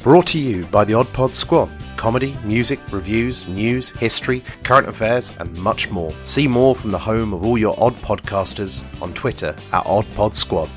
Brought to you by the Odd Pod Squad. Comedy, music, reviews, news, history, current affairs, and much more. See more from the home of all your odd podcasters on Twitter at Odd Pod Squad.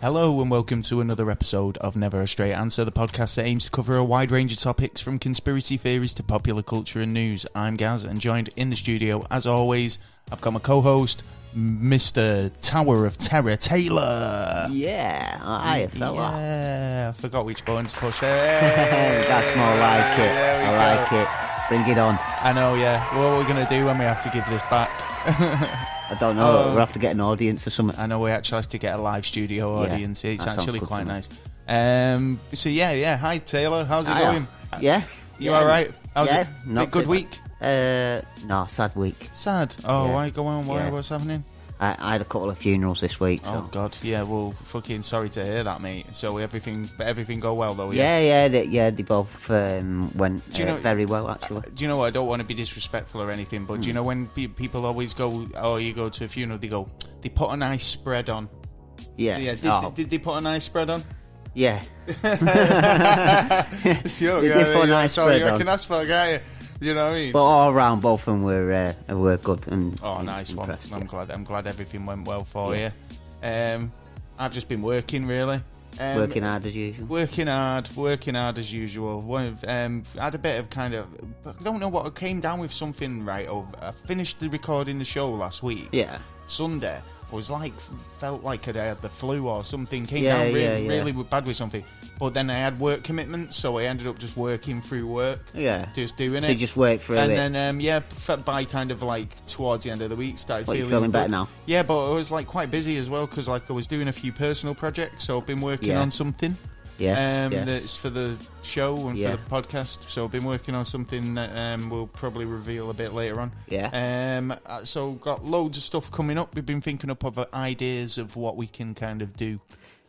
Hello and welcome to another episode of Never a Straight Answer, the podcast that aims to cover a wide range of topics from conspiracy theories to popular culture and news. I'm Gaz, and joined in the studio, as always, I've got my co-host, Mr. Tower of Terror, Taylor. Yeah, hiya fella. Yeah, I forgot which button to push. Hey. That's more like it. I like it. Bring it on. I know, yeah. What are we going to do when we have to give this back? I don't know. We'll have to get an audience or something. I know we actually have to get a live studio audience. Yeah, it's actually quite nice. So yeah. Hi Taylor, how's it going? Yeah. You all right? How's it? Not good week? No, sad week. Sad? Oh, yeah. Why go on? Why? Yeah. What's happening? I had a couple of funerals this week. Oh so. God, yeah. Well, fucking sorry to hear that, mate. So everything go well though. Yeah. They both went very well actually. Do you know what? I don't want to be disrespectful or anything, but do you know when people always go, oh, you go to a funeral, they put a nice spread on. Yeah. Yeah. Did they put a nice spread on? Yeah. Sure. They did put a nice spread on. You can ask for it, can't you? You know what I mean? But all around, both of them were good and. Oh, nice one! I'm glad everything went well for you. I've just been working really. Working hard as usual. Working hard as usual. Had a bit of kind of, I don't know what, I came down with something right over. I finished recording the show last week. Yeah. Sunday. Felt like I had the flu or something. Came down really bad with something. But then I had work commitments, so I ended up just working through work. Yeah. Just doing it. So you just work through it. And then, by kind of like towards the end of the week, started feeling better now? Yeah, but I was like quite busy as well, because like I was doing a few personal projects, so I've been working on something. That's for the show and for the podcast. So I've been working on something that we'll probably reveal a bit later on. Yeah. So got loads of stuff coming up. We've been thinking up of ideas of what we can kind of do.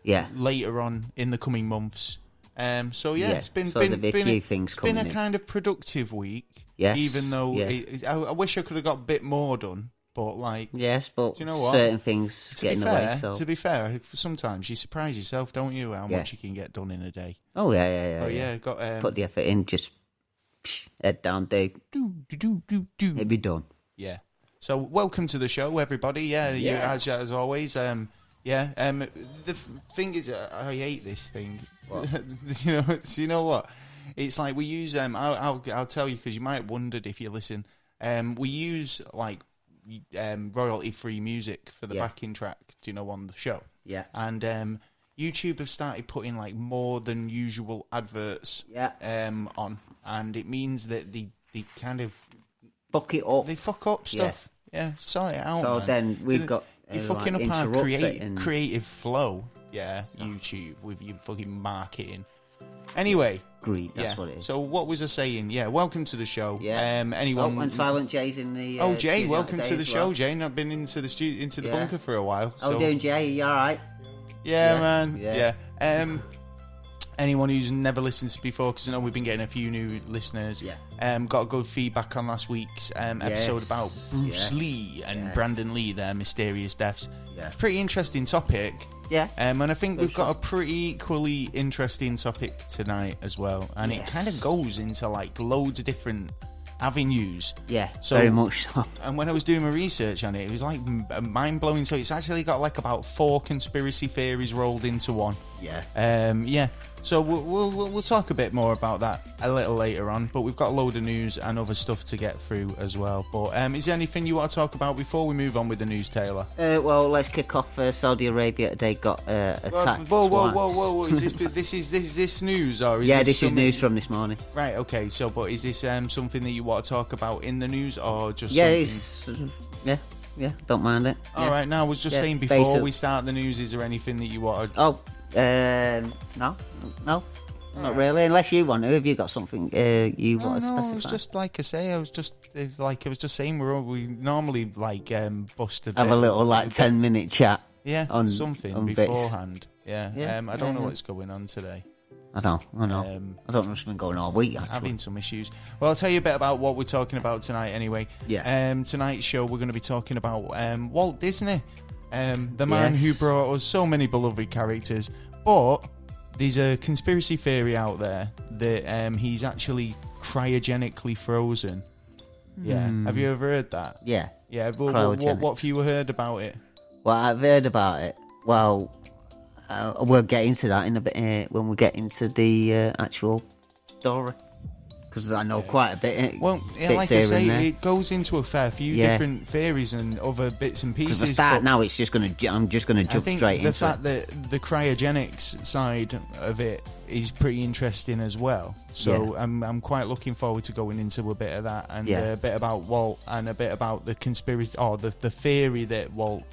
Yeah. Later on in the coming months. It's been a kind of productive week. Yes. Even though I wish I could have got a bit more done. But like, yes, but do you know what? Certain things get in the way. So to be fair, sometimes you surprise yourself, don't you? How much you can get done in a day. Oh yeah. Oh yeah, got put the effort in. Just head down, do. It'd be done. Yeah. So welcome to the show, everybody. Yeah. You, as always. The thing is, I hate this thing. You know what? It's like we use I'll tell you, because you might have wondered if you listen. We use like royalty-free music for the backing track, on the show. Yeah. And YouTube have started putting like more than usual adverts on, and it means that they kind of fuck it up. They fuck up stuff. Yeah, sort it out. So man. then we've got you're fucking up our creative flow. Yeah, YouTube with your fucking marketing. Anyway, greed. That's what it is. So what was I saying? Yeah, welcome to the show. Yeah. Anyone? And Silent Jay's in the. Jay, welcome to the show, Jay. Not been into the bunker for a while. How you doing, Jay? You all right? Yeah, man. Yeah. Anyone who's never listened to before, because I know we've been getting a few new listeners. Yeah. Got good feedback on last week's episode about Bruce Lee and Brandon Lee, their mysterious deaths. Yeah. Pretty interesting topic. Yeah. And I think we've got a pretty equally interesting topic tonight as well. And it kind of goes into like loads of different avenues. Yeah, so, very much so. And when I was doing my research on it, it was like mind-blowing. So it's actually got like about 4 conspiracy theories rolled into one. Yeah. So we'll talk a bit more about that a little later on. But we've got a load of news and other stuff to get through as well. But is there anything you want to talk about before we move on with the news, Taylor? Well, let's kick off. Saudi Arabia today got attacked. Whoa! Is this news or is this is news from this morning? Right. Okay. So, but is this something that you want to talk about in the news or just something? Yeah. Don't mind it. All right. Now I was just saying before we start the news, is there anything that you want to? No, not really. Unless you want to. Have you got something you want to specify? No, it was just like I say. I was just saying we normally like bust a bit. Have a little 10-minute chat. Yeah, on something bits. beforehand. Yeah. I don't know what's going on today. I know. I don't know what's been going on all week, actually. Having some issues. Well, I'll tell you a bit about what we're talking about tonight anyway. Yeah. Tonight's show, we're going to be talking about Walt Disney, the man who brought us so many beloved characters. But there's a conspiracy theory out there that he's actually cryogenically frozen. Yeah. Have you ever heard that? Yeah. Yeah. What have you heard about it? Well, I've heard about it. Well, we'll get into that in a bit when we get into the actual story. Because I know quite a bit. Well, yeah, like I say, it goes into a fair few different theories and other bits and pieces. Because the start now, I'm just going to jump straight into it. The fact that the cryogenics side of it is pretty interesting as well. So I'm quite looking forward to going into a bit of that and a bit about Walt and a bit about the conspiracy or the theory that Walt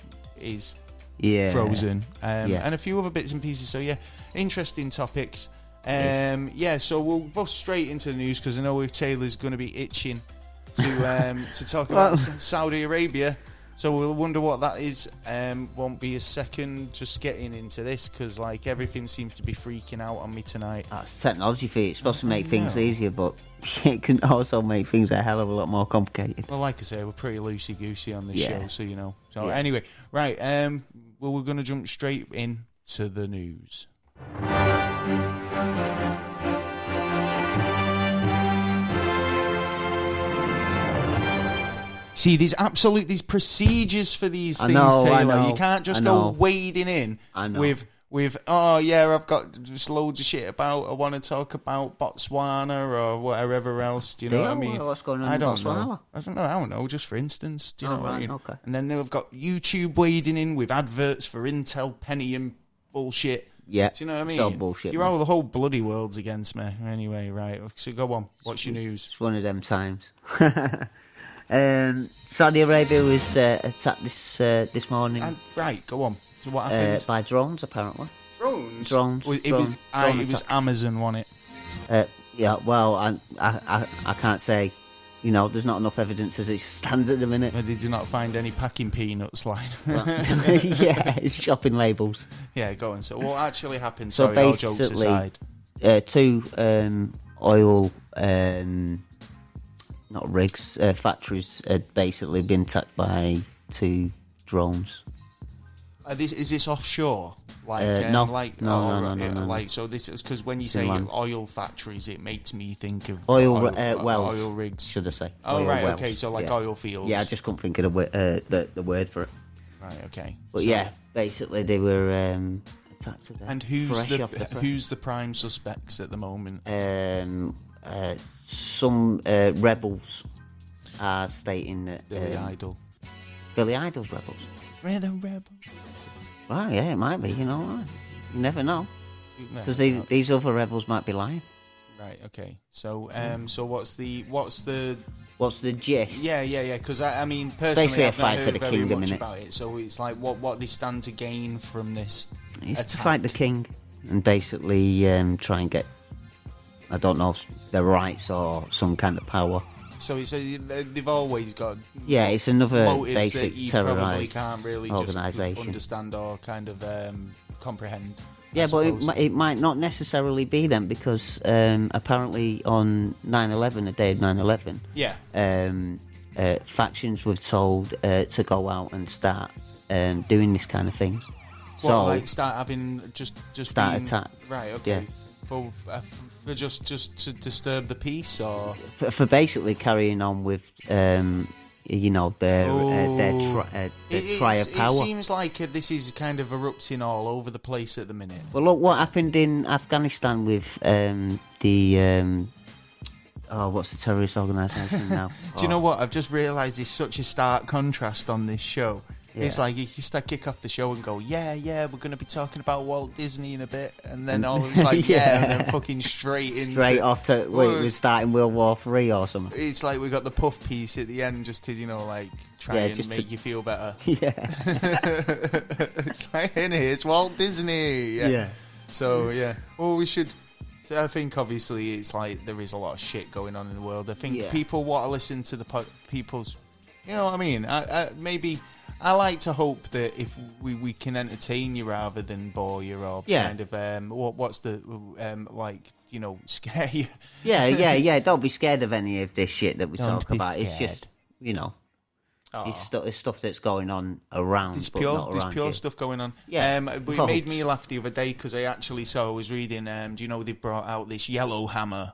is frozen and a few other bits and pieces. So interesting topics. So we'll bust straight into the news because I know Taylor's going to be itching to talk about Saudi Arabia. So we'll wonder what that is. Won't be a second just getting into this because like everything seems to be freaking out on me tonight. That's technology for you. It's supposed to make things easier, but it can also make things a hell of a lot more complicated. Well, like I say, we're pretty loosey-goosey on this show, so you know. So anyway, right, we're going to jump straight in to the news. See, there's procedures for these things, Taylor. You can't just go wading in with I've got just loads of shit about. I want to talk about Botswana or whatever else. Do you know what I mean? What's going on in Botswana? I don't know. Just for instance, do you know what I mean? Okay. And then they've got YouTube wading in with adverts for Intel, Penny, and bullshit. Yeah. Do you know what I mean? So bullshit. You're all the whole bloody world's against me. Anyway, right. So go on. What's your news? It's one of them times. Saudi Arabia was attacked this morning. Right, go on. So what happened? By drones, apparently. Drones? It was Amazon, wasn't it? Well, I can't say. You know, there's not enough evidence as it stands at the minute. But did you not find any packing peanuts lying? Shopping labels. Yeah, go on. So what actually happened? So sorry, all jokes aside. Two oil... not rigs, factories had basically been attacked by two drones. Is this offshore? No. Like, so this is because when you say oil factories, it makes me think of oil wells, oil rigs, should I say? Oh, oil right, wells. okay, so like oil fields. Yeah, I just couldn't think of the word for it. Right, okay. But basically they were attacked today. And who's the prime suspects at the moment? Some rebels are stating that Billy Idol's rebels. We're the rebels. Well, yeah, it might be. You know, you never know. Because these other rebels might be lying. Right. Okay. So, so what's the gist? Yeah. Because I mean, personally, basically I've a fight not for heard the very king much about it. So it's like what they stand to gain from this. It's attack. to fight the king and basically try and get, I don't know, their rights or some kind of power. So they've always got it's another motives basic that you probably terrorised can't really organisation. just understand or kind of comprehend. Yeah, but it might not necessarily be them because apparently on 9/11, the day of 9/11, factions were told to go out and start doing this kind of things. So like start having just start attack. Right. Okay. Yeah. For just to disturb the peace, or for basically carrying on with their trier power. It seems like this is kind of erupting all over the place at the minute. Well, look what happened in Afghanistan with what's the terrorist organisation now? Do you know what? I've just realised there's such a stark contrast on this show. Yeah. It's like you kick off the show and go, yeah, we're going to be talking about Walt Disney in a bit, and then all of it's like, and then fucking straight off to we're starting World War III or something. It's like we got the puff piece at the end just to try and make you feel better. Yeah, it's like it's Walt Disney. Yeah. So well, we should. I think obviously it's like there is a lot of shit going on in the world. I think people want to listen to the people's. You know what I mean? Maybe I like to hope that if we can entertain you rather than bore you or kind of what's the scare you. Yeah. Don't be scared of any of this shit that we talk about. Scared. It's just it's stuff that's going on around. There's not pure stuff going on. Yeah, it made me laugh the other day because I was reading. Do you know they've brought out this yellow hammer?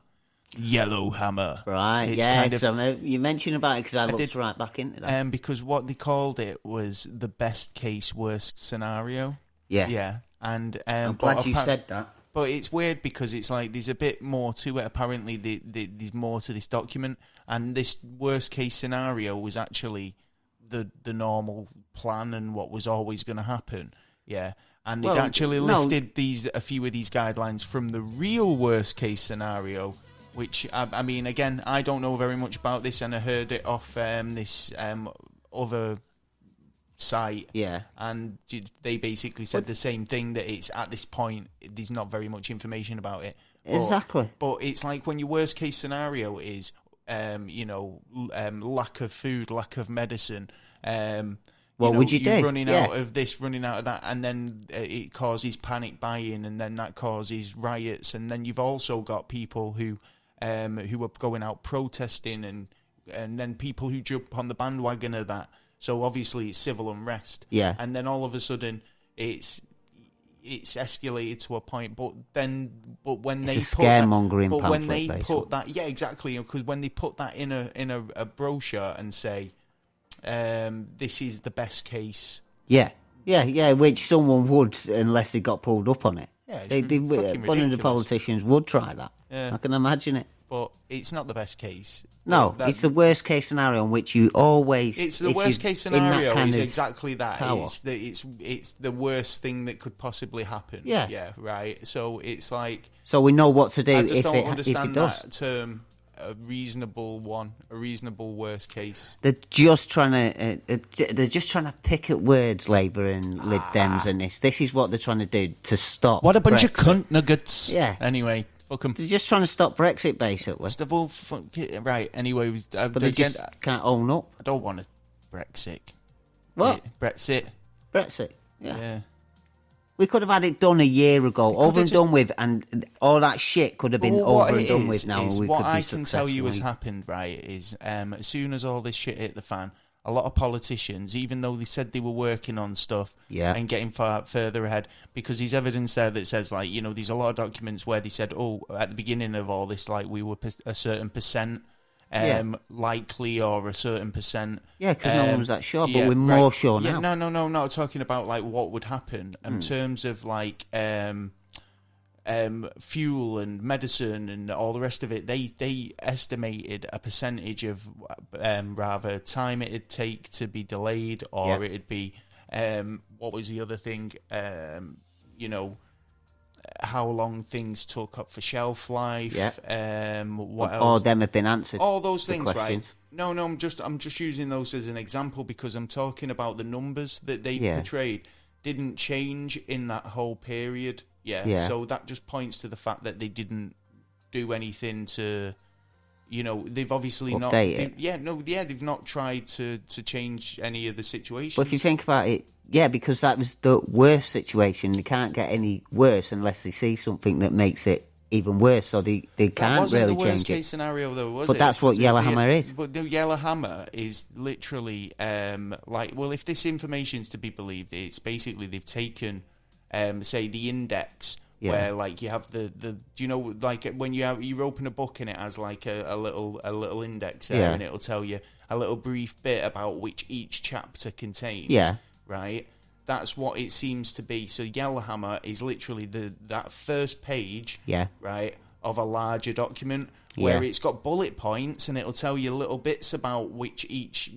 Right, it's kind of, you mentioned about it because I looked right back into that. Because what they called it was the best case, worst scenario. Yeah. And I'm glad you said that. But it's weird because it's like there's a bit more to it. Apparently, there's more to this document, and this worst case scenario was actually the normal plan and what was always going to happen. Yeah. And they'd actually lifted a few of these guidelines from the real worst case scenario. Which, I mean, again, I don't know very much about this, and I heard it off this other site. Yeah. And they basically said the same thing, that it's at this point, there's not very much information about it. Exactly. But it's like when your worst case scenario is, lack of food, lack of medicine. What would you do? Running out of this, running out of that, and then it causes panic buying, and then that causes riots, and then you've also got people who are going out protesting, and then people who jump on the bandwagon of that. So obviously it's civil unrest. Yeah. And then all of a sudden it's escalated to a point, but when they put scaremongering but when they basically. put that, yeah, exactly, because when they put that in a brochure and say, this is the best case. Yeah, which someone would, unless they got pulled up on it. Yeah, one of the politicians would try that. Yeah. I can imagine it. But it's not the best case. No, it's the worst case scenario in which you always... It's the worst case scenario is exactly that. Power. It's the worst thing that could possibly happen. Yeah. Yeah, right. So it's like... So we know what to do I just if don't it understand does. that term, a reasonable worst case. They're just trying to pick at words, Labour and Lib Dems, and this. This is what they're trying to do to stop. What a bunch of Brexit. cunt nuggets. Yeah. Anyway, fuck 'em. They're just trying to stop Brexit, basically. Right. Anyway, But they just can't own up. I don't want a Brexit. What? Brexit. Brexit. Yeah. Yeah. We could have had it done a year ago, over and done with, and all that shit could have been over and done with now. And we what could be I can tell you has successfully- happened, right, is as soon as all this shit hit the fan, a lot of politicians, even though they said they were working on stuff and getting further ahead, because there's evidence there that says, like, there's a lot of documents where they said, at the beginning of all this, like, we were a certain percent likely, or a certain percent. Yeah, because no one was that sure, but we're more sure now. No, not talking about, like, what would happen in terms of, like, fuel and medicine and all the rest of it. They estimated a percentage of rather time it'd take to be delayed, or it'd be what was the other thing? How long things took up for shelf life. What else? All of them have been answered. All those things, questions. right? No, I'm just using those as an example because I'm talking about the numbers that they portrayed didn't change in that whole period. Yeah. So that just points to the fact that they didn't do anything to, they've obviously update it. They've not tried to change any of the situations. But if you think about it, because that was the worst situation. They can't get any worse unless they see something that makes it even worse. So they can't really change it. That wasn't the worst case scenario, though, was it? But that's what Yellowhammer is. But the Yellowhammer is literally if this information's to be believed, it's basically they've taken, say, the index. Where, like, you have the like when you open a book and it has like a little index there, and it'll tell you a little brief bit about which each chapter contains. Yeah. Right. That's what it seems to be. So Yellowhammer is literally that first page. Yeah. Right. Of a larger document where it's got bullet points and it'll tell you little bits about what each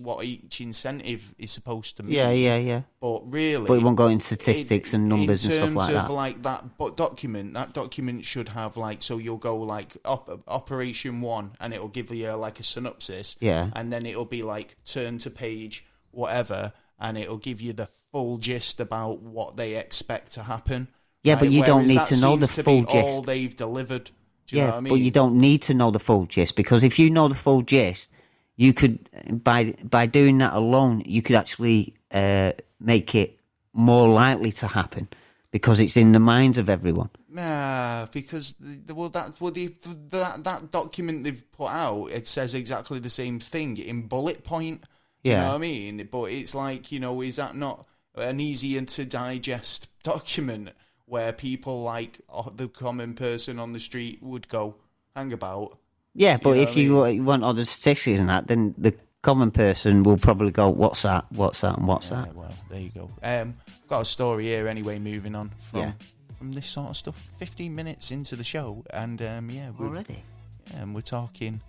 incentive is supposed to mean. Yeah. But really, it won't go into statistics and numbers and stuff like that. In terms of like that document should have, like, so you'll go like Operation 1 and it'll give you like a synopsis. Yeah. And then it'll be like turn to page whatever and it'll give you the full gist about what they expect to happen. Yeah, right? But you don't need to know the full gist. All they've delivered. Do you know what I mean? But you don't need to know the full gist, because if you know the full gist, you could by doing that alone, you could actually make it more likely to happen because it's in the minds of everyone. Nah, because that document they've put out, it says exactly the same thing in bullet point. Do you know what I mean? But it's like, is that not an easier to digest document where people like the common person on the street would go, hang about? Yeah, but if you want all the statistics and that, then the common person will probably go, what's that, and what's that? Well, there you go. Got a story here anyway, moving on from this sort of stuff. 15 minutes into the show, and already? We're talking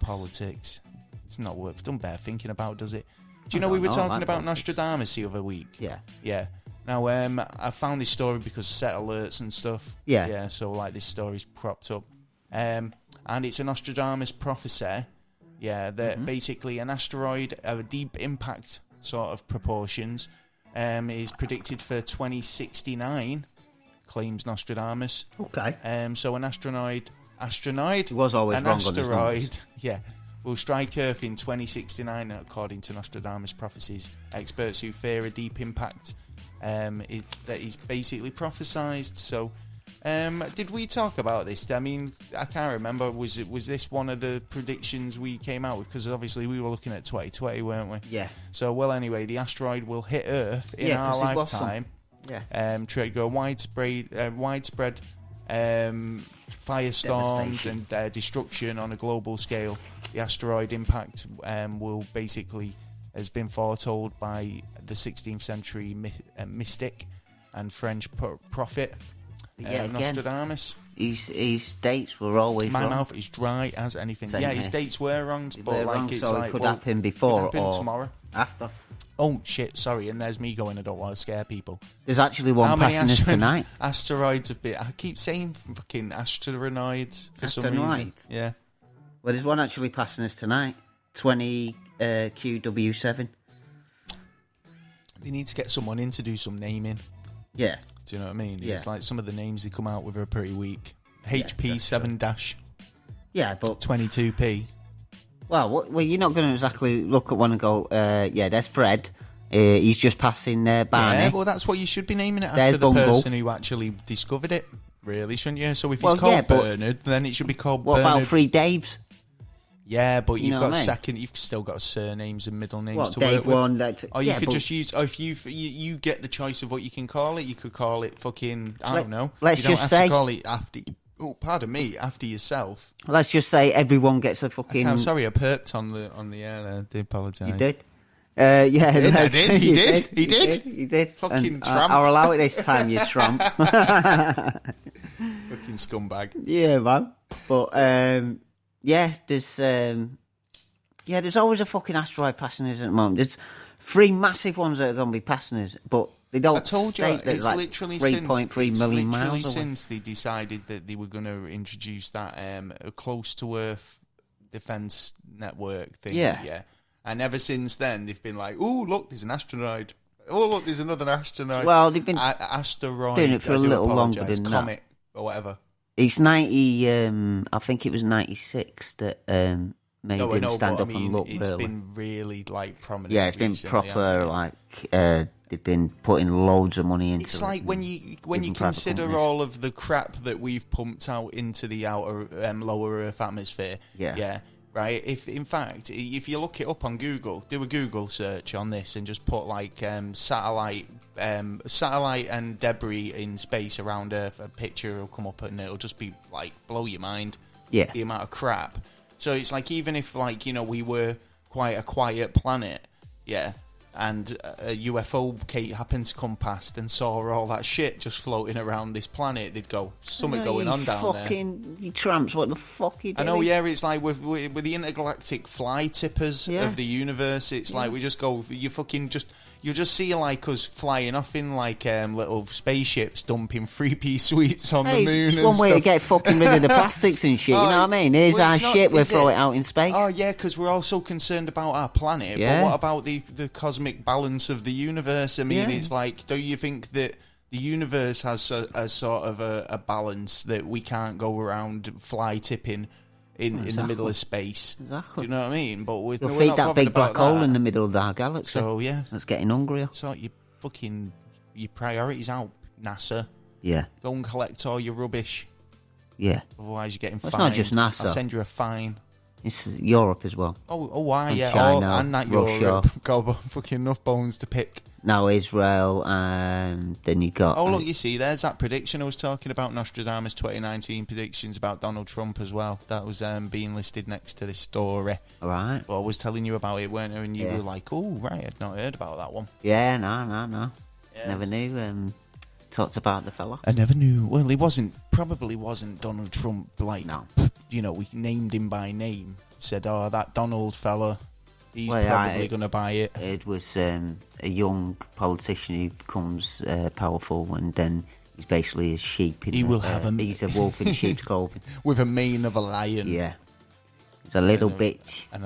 politics. It's not worth done better thinking about, does it? Do you know we were talking about Nostradamus the other week? Yeah. Now, I found this story because set alerts and stuff. Yeah, so like this story's propped up. And it's a Nostradamus prophecy. Yeah, that basically an asteroid of a deep impact sort of proportions is predicted for 2069, claims Nostradamus. Okay. So an asteroid. He was always wrong on his numbers. Will strike Earth in 2069, according to Nostradamus prophecies. Experts who fear a deep impact that is basically prophesized. So, did we talk about this? I mean, I can't remember. Was this one of the predictions we came out with? Because obviously we were looking at 2020, weren't we? Yeah. So, well, anyway, the asteroid will hit Earth in our lifetime. Trigger widespread firestorms and destruction on a global scale. The asteroid impact will basically has been foretold by the 16th century mystic and French prophet Nostradamus. His dates were always My wrong. mouth is dry as anything. Same his here. dates were wrong, but wrong, it's so like it could happen before could happen or tomorrow. After. Oh shit! Sorry, and there's me going. I don't want to scare people. There's actually one passing us tonight. Asteroids have been. I keep saying fucking asteroids for some reason. Yeah. Well, there's one actually passing us tonight. 20 QW7. They need to get someone in to do some naming. Yeah. Do you know what I mean? Yeah. It's like some of the names they come out with are pretty weak. HP 7-. Yeah, but 22p. Well, you're not going to exactly look at one and go, there's Fred. He's just passing Barney. Yeah, well, that's what you should be naming it There's after the Bungle. person who actually discovered it, really, shouldn't you? So if it's called Bernard, then it should be called What Bernard. about 3 Daves? Yeah, but you've got what I mean? you've still got surnames and middle names What, to Dave work with. one? Or you could just use, if you get the choice of what you can call it, you could call it fucking, I don't know. Let's you don't just have say, to call it after, after yourself. Let's just say everyone gets a fucking... I'm sorry, I perked on the air there. I do apologise. You did? Yeah, He did. You did. Fucking and, tramp. I'll allow it this time, you tramp. Fucking scumbag. Yeah, man. But, there's always a fucking asteroid passing us at the moment. There's 3 massive ones that are going to be passing us, but they don't I told you, state that it's like literally 3.3 million miles away. Since they decided that they were going to introduce that close to Earth defense network thing. Yeah. And ever since then, they've been like, "Oh, look, there's an asteroid. Oh, look, there's another asteroid." Well, they've been asteroid doing it for a little longer than comet that. Or whatever. It's 90. I think it was 96 that made him stand up and look. It's been really like prominent. Yeah, it's been proper. Like they've been putting loads of money into. It's like when you consider all of the crap that we've pumped out into the outer lower Earth atmosphere. Yeah. Right. If you look it up on Google, do a Google search on this and just put like satellite and debris in space around Earth, a picture will come up and it'll just be like blow your mind. Yeah. The amount of crap. So it's like even if like we were quite a quiet planet, and a UFO happened to come past and saw all that shit just floating around this planet, they'd go, something going on down there. You tramps, what the fuck are you doing? I know, it's like with the intergalactic fly tippers of the universe, it's like we just go, you'll just see like us flying off in like little spaceships dumping 3-piece sweets on the moon. It's one way to get fucking rid of the plastics and shit, you know what I mean? Here's our shit, we'll throw it out in space. Oh yeah, because we're all so concerned about our planet, but what about the cosmic balance of the universe? I mean, it's like, do you think that the universe has a sort of a balance that we can't go around fly tipping in the middle of space. Exactly. Do you know what I mean? But we're You'll not feed that bothered big about black hole that. in the middle of our galaxy. So, yeah. That's getting hungrier. Sort your priorities out, NASA. Yeah. Go and collect all your rubbish. Yeah. Otherwise, you're getting Well, fined. it's not just NASA. I'll send you a fine. It's Europe as well. Why? And Yeah, China, and that Russia. Europe. Got fucking enough bones to pick. Now Israel, and then you got... Oh, look, you see, there's that prediction I was talking about, Nostradamus 2019 predictions about Donald Trump as well. That was being listed next to this story. All right. Well, I was telling you about it, weren't I? And you were like, oh, right, I'd not heard about that one. Yeah, no. Yes. Never knew. Talked about the fella. I never knew. Well, probably wasn't Donald Trump, like, No. you know, we named him by name. Said, oh, that Donald fella, he's probably going to buy it. It was a young politician who becomes powerful, and then he's basically a sheep. He will have he's a wolf in sheep's clothing. With a mane of a lion. Yeah. He's a little bitch. And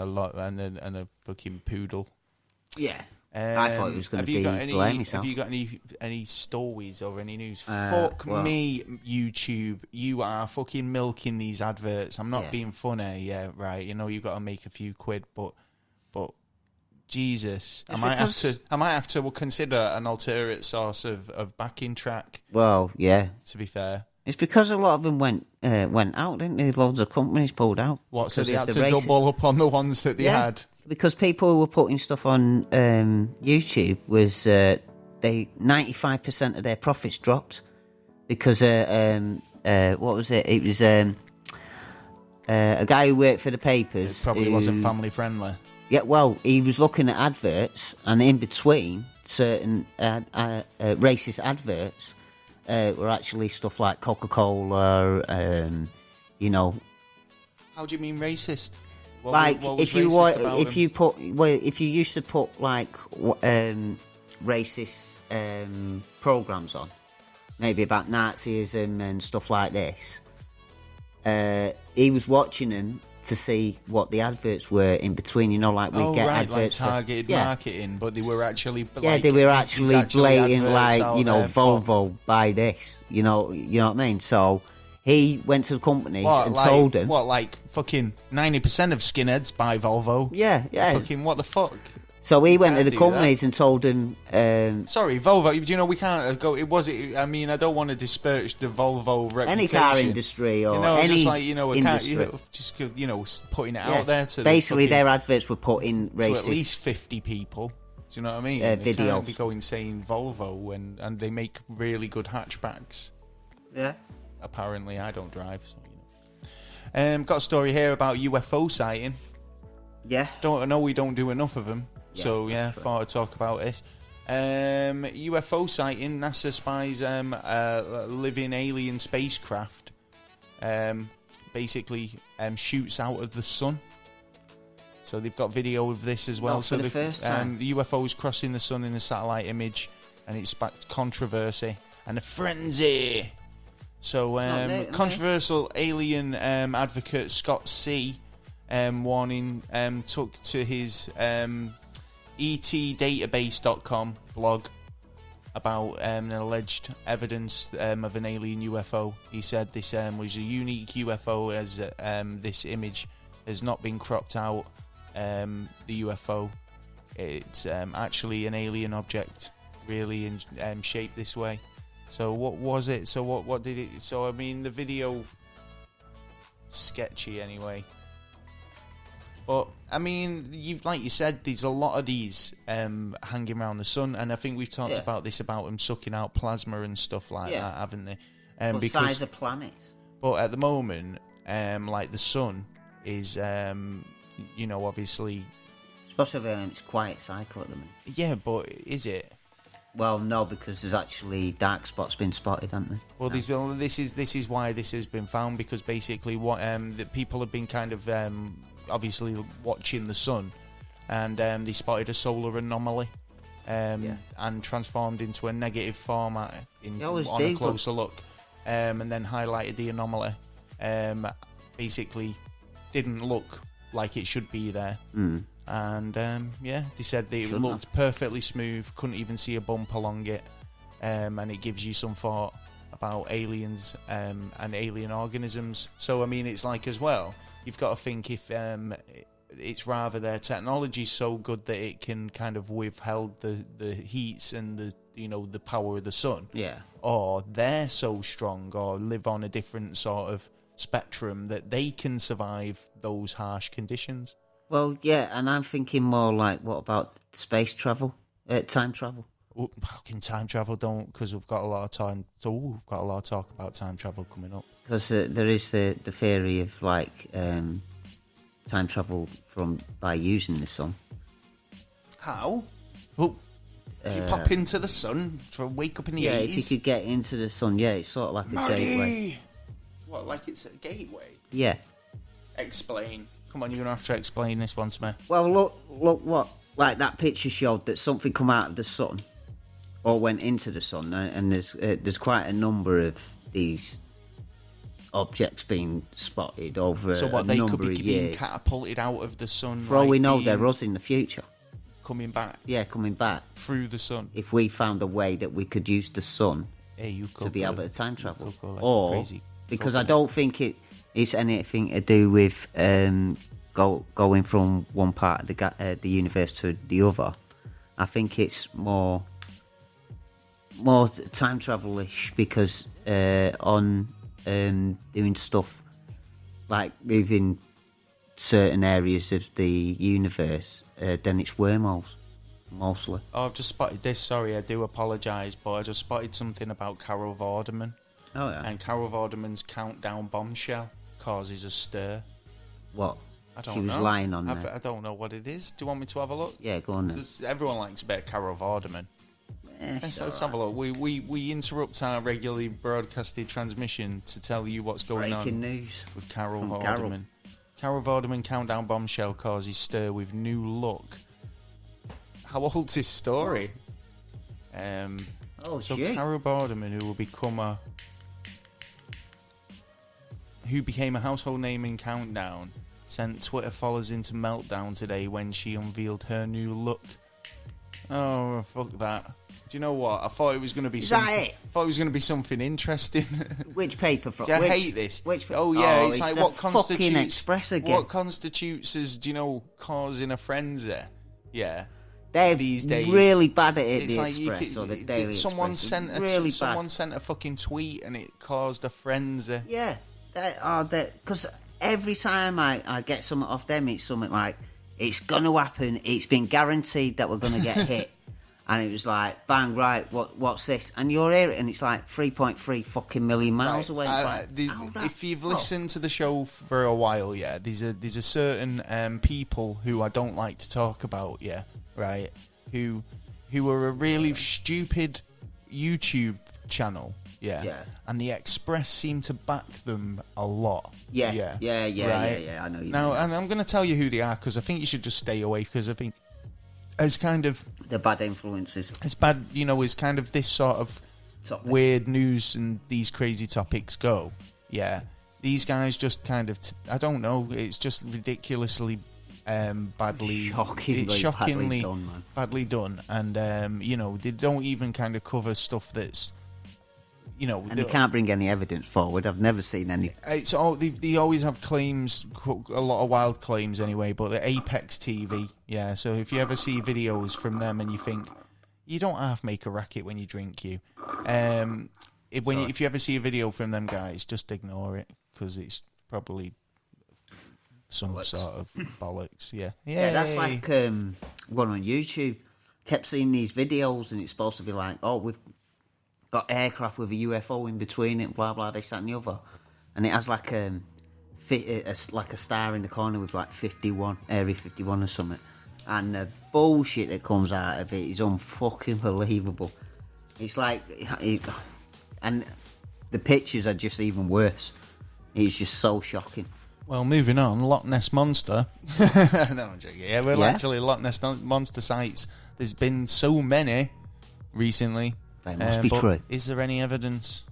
a fucking poodle. Yeah. I thought it was going to be blame himself. Have you got any stories or any news? Fuck me, YouTube. You are fucking milking these adverts. I'm not being funny. Yeah, right. You know you've got to make a few quid, but Jesus, I might have to consider an alternate source of backing track. Well, yeah. To be fair, it's because a lot of them went out, didn't they? Loads of companies pulled out. What? So they had to double up on the ones that they had. Because people who were putting stuff on YouTube was 95% of their profits dropped because what was it? It was a guy who worked for the papers. It probably wasn't family friendly. Yeah, well, he was looking at adverts, and in between certain racist adverts were actually stuff like Coca-Cola. You know. How do you mean racist? If you used to put like racist programs on, maybe about Nazism and stuff like this, he was watching them to see what the adverts were in between. You know, like we get adverts like targeted marketing, but they were actually they were actually blatant, like Volvo buy this. You know what I mean? So. He went to the companies and told them... What, like fucking 90% of skinheads buy Volvo? Yeah. Fucking what the fuck? So he went to the companies and told them... Sorry, Volvo, you know, we can't go... I mean, I don't want to disparage the Volvo reputation. Any car industry or any just like, industry. Just, putting it out there to... Basically, their adverts were put in racist... To at least 50 people. Do you know what I mean? Videos. They can't be going saying Volvo and they make really good hatchbacks. Yeah. Apparently, I don't drive, so got a story here about UFO sighting. Yeah. I know we don't do enough of them, so thought I'd talk about this. UFO sighting. NASA spies living alien spacecraft. Basically, shoots out of the sun. So they've got video of this as well. Not for the first time. The UFOs crossing the sun in a satellite image, and it sparked controversy and a frenzy. So, controversial alien advocate Scott C. Warning took to his etdatabase.com blog about an alleged evidence of an alien UFO. He said this was a unique UFO as this image has not been cropped out. The UFO, it's actually an alien object, really in shape this way. So what was it? So what did it... So, I mean, the video... sketchy, anyway. But, I mean, like you said, there's a lot of these hanging around the sun, and I think we've talked about this, about them sucking out plasma and stuff like that, haven't they? Because size of planets. But at the moment, like the sun is, obviously... It's supposed to be on its quiet cycle at the moment. Yeah, but is it? Well, no, because there's actually dark spots been spotted, haven't there? Well, this is why this has been found, because basically what the people have been kind of obviously watching the sun, and they spotted a solar anomaly, and transformed into a negative format on a closer look, and then highlighted the anomaly. Basically, didn't look like it should be there. And they said that it looked perfectly smooth, couldn't even see a bump along it, and it gives you some thought about aliens and alien organisms. So I mean, it's like as well, you've got to think if it's rather their technology so good that it can kind of withheld the heats and the power of the sun. Yeah. Or they're so strong or live on a different sort of spectrum that they can survive those harsh conditions. Well, yeah, and I'm thinking more like, what about space travel, time travel? Fucking time travel, don't, because we've got a lot of time. So we've got a lot of talk about time travel coming up. Because there is the theory of like time travel by using the sun. How? Oh, you pop into the sun to wake up in the 80s? Yeah, if you could get into the sun, it's sort of like a gateway. What, like it's a gateway? Yeah. Explain. Come on, you're going to have to explain this one to me. Well, look what, like that picture showed that something come out of the sun or went into the sun, and there's quite a number of these objects being spotted over so what, a they number could be of being years. catapulted out of the sun? For all we know, they're us in the future. Coming back? Yeah, coming back. Through the sun? If we found a way that we could use the sun to be able to time travel. Or, crazy. Because I don't think it's anything to do with going from one part of the universe to the other. I think it's more time travel-ish because on doing stuff like moving certain areas of the universe, then it's wormholes mostly. Oh, I've just spotted this. Sorry, I do apologise, but I just spotted something about Carol Vorderman. Oh yeah. And Carol Vorderman's countdown bombshell causes a stir. What? I don't she was know. lying on there. I don't know what it is. Do you want me to have a look? Yeah, go on then. Everyone likes a bit of Carol Vorderman. Let's have a look. We interrupt our regularly broadcasted transmission to tell you what's going Breaking on news with Carol Vorderman. Carol. Carol Vorderman countdown bombshell causes stir with new look. How old's this story? So shit. Carol Vorderman, who became a household name in Countdown, sent Twitter followers into meltdown today when she unveiled her new look. Oh, fuck that. Do you know what? I thought it was going to be something interesting. Which paper from? I hate this. It's like what constitutes Express again. What constitutes as causing a frenzy? Yeah. They're these days really bad at it. It's the like Express or the Daily someone Express. Someone sent a fucking tweet and it caused a frenzy. Yeah, because every time I get something off them, it's something like, it's going to happen, it's been guaranteed that we're going to get hit. And it was like, bang, right, what's this? And you're here, and it's like 3.3 fucking million miles away. If you've listened to the show for a while, yeah, there's a certain people who I don't like to talk about, yeah, right, who are a really stupid YouTube channel, yeah. And the Express seem to back them a lot. Yeah, right? I know you. Now, and I'm going to tell you who they are because I think you should just stay away because I think as kind of the bad influences. It's bad, as kind of this sort of weird news and these crazy topics go. Yeah, these guys just kind of I don't know. It's just ridiculously shockingly badly done, and they don't even kind of cover stuff that's. And they can't bring any evidence forward. I've never seen any. It's all they always have claims, a lot of wild claims anyway. But the Apex TV, yeah. So if you ever see videos from them and you think you don't half make a racket when you drink, if you ever see a video from them guys, just ignore it because it's probably some sort of bollocks. Yeah, that's like one on YouTube. Kept seeing these videos and it's supposed to be like, oh, we've got aircraft with a UFO in between it, blah blah, this, that, and the other, and it has like a star in the corner with like 51, Area 51 or something, and the bullshit that comes out of it is unfucking believable. It's like, and the pictures are just even worse. It's just so shocking. Well, moving on, Loch Ness Monster. No, I'm joking. Yeah, actually Loch Ness Monster sites. There's been so many recently. They must be true. Is there any evidence?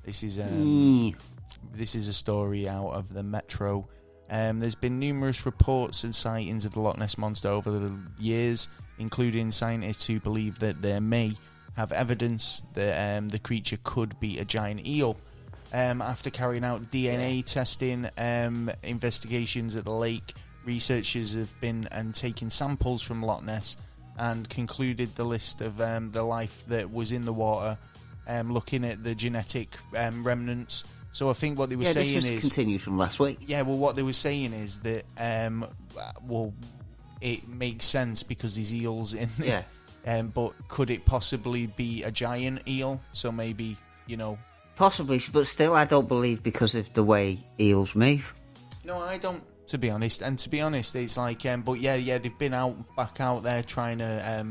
This is a story out of the Metro. There's been numerous reports and sightings of the Loch Ness Monster over the years, including scientists who believe that there may have evidence that the creature could be a giant eel. After carrying out DNA testing investigations at the lake, researchers have been taking samples from Loch Ness and concluded the list of the life that was in the water, looking at the genetic remnants. So I think what they were saying this was is... continued from last week. Yeah, well, what they were saying is that, it makes sense because there's eels in there. Yeah. But could it possibly be a giant eel? So maybe, Possibly, but still, I don't believe because of the way eels move. No, I don't, to be honest. And to be honest, it's like, but yeah, they've been back out there trying to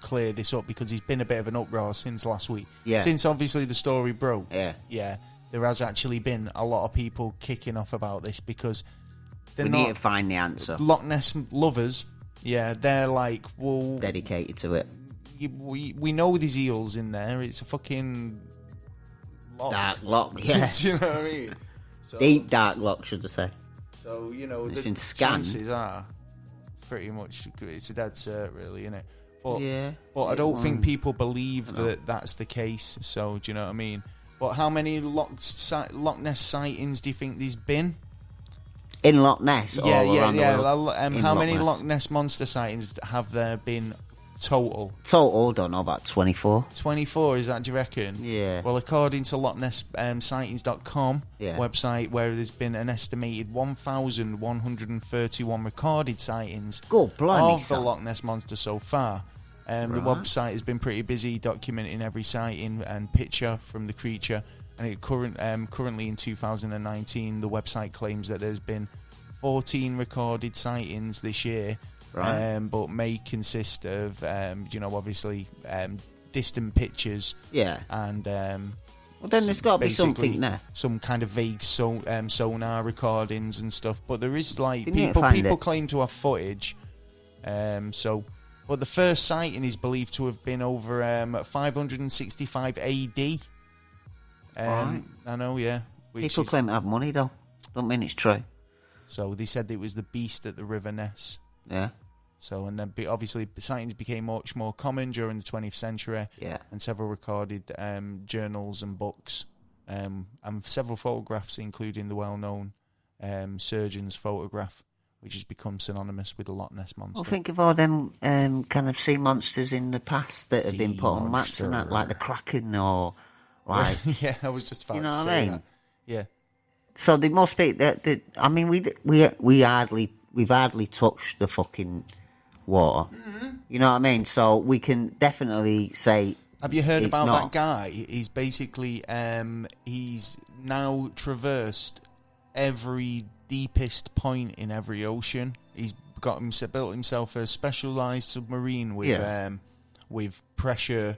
clear this up because there's been a bit of an uproar since last week. Yeah. Since obviously the story broke. Yeah. Yeah. There has actually been a lot of people kicking off about this because we need to find the answer. Loch Ness lovers, they're like, well, dedicated to it. We know there's eels in there. It's a fucking dark loch, yeah. You know what I mean? So, deep dark loch, should I say? So it's the been scanned. Chances are pretty much it's a dead cert, really, isn't it? But but I don't think people believe that that's the case. So do you know what I mean? But how many Loch Ness sightings do you think there's been? In Loch Ness? How many Loch Ness monster sightings have there been total? Total, don't know, about 24. 24, is that, do you reckon? Yeah. Well, according to Loch Ness sightings.com website, where there's been an estimated 1,131 recorded sightings of the Loch Ness monster so far. The website has been pretty busy documenting every sighting and picture from the creature, and currently in 2019 the website claims that there's been 14 recorded sightings this year, but may consist of obviously distant pictures and well, then there's got to be something there, some kind of vague sonar recordings and stuff, but there is like people claim to have footage, but the first sighting is believed to have been over 565 AD. I know, yeah. People claim to have money, though. Don't mean it's true. So they said it was the beast at the River Ness. Yeah. So, and then obviously sightings became much more common during the 20th century. Yeah. And several recorded journals and books, and several photographs, including the well-known surgeon's photograph, which has become synonymous with the Loch Ness monster. Well, think of all them kind of sea monsters in the past that have been put on maps and that, like the Kraken or like... yeah, I was just about to say that. Yeah. So they must be... I mean, we've hardly touched the fucking water. Mm-hmm. You know what I mean? So we can definitely say... Have you heard about that guy? He's basically... he's now traversed every deepest point in every ocean. He's built himself a specialized submarine with pressure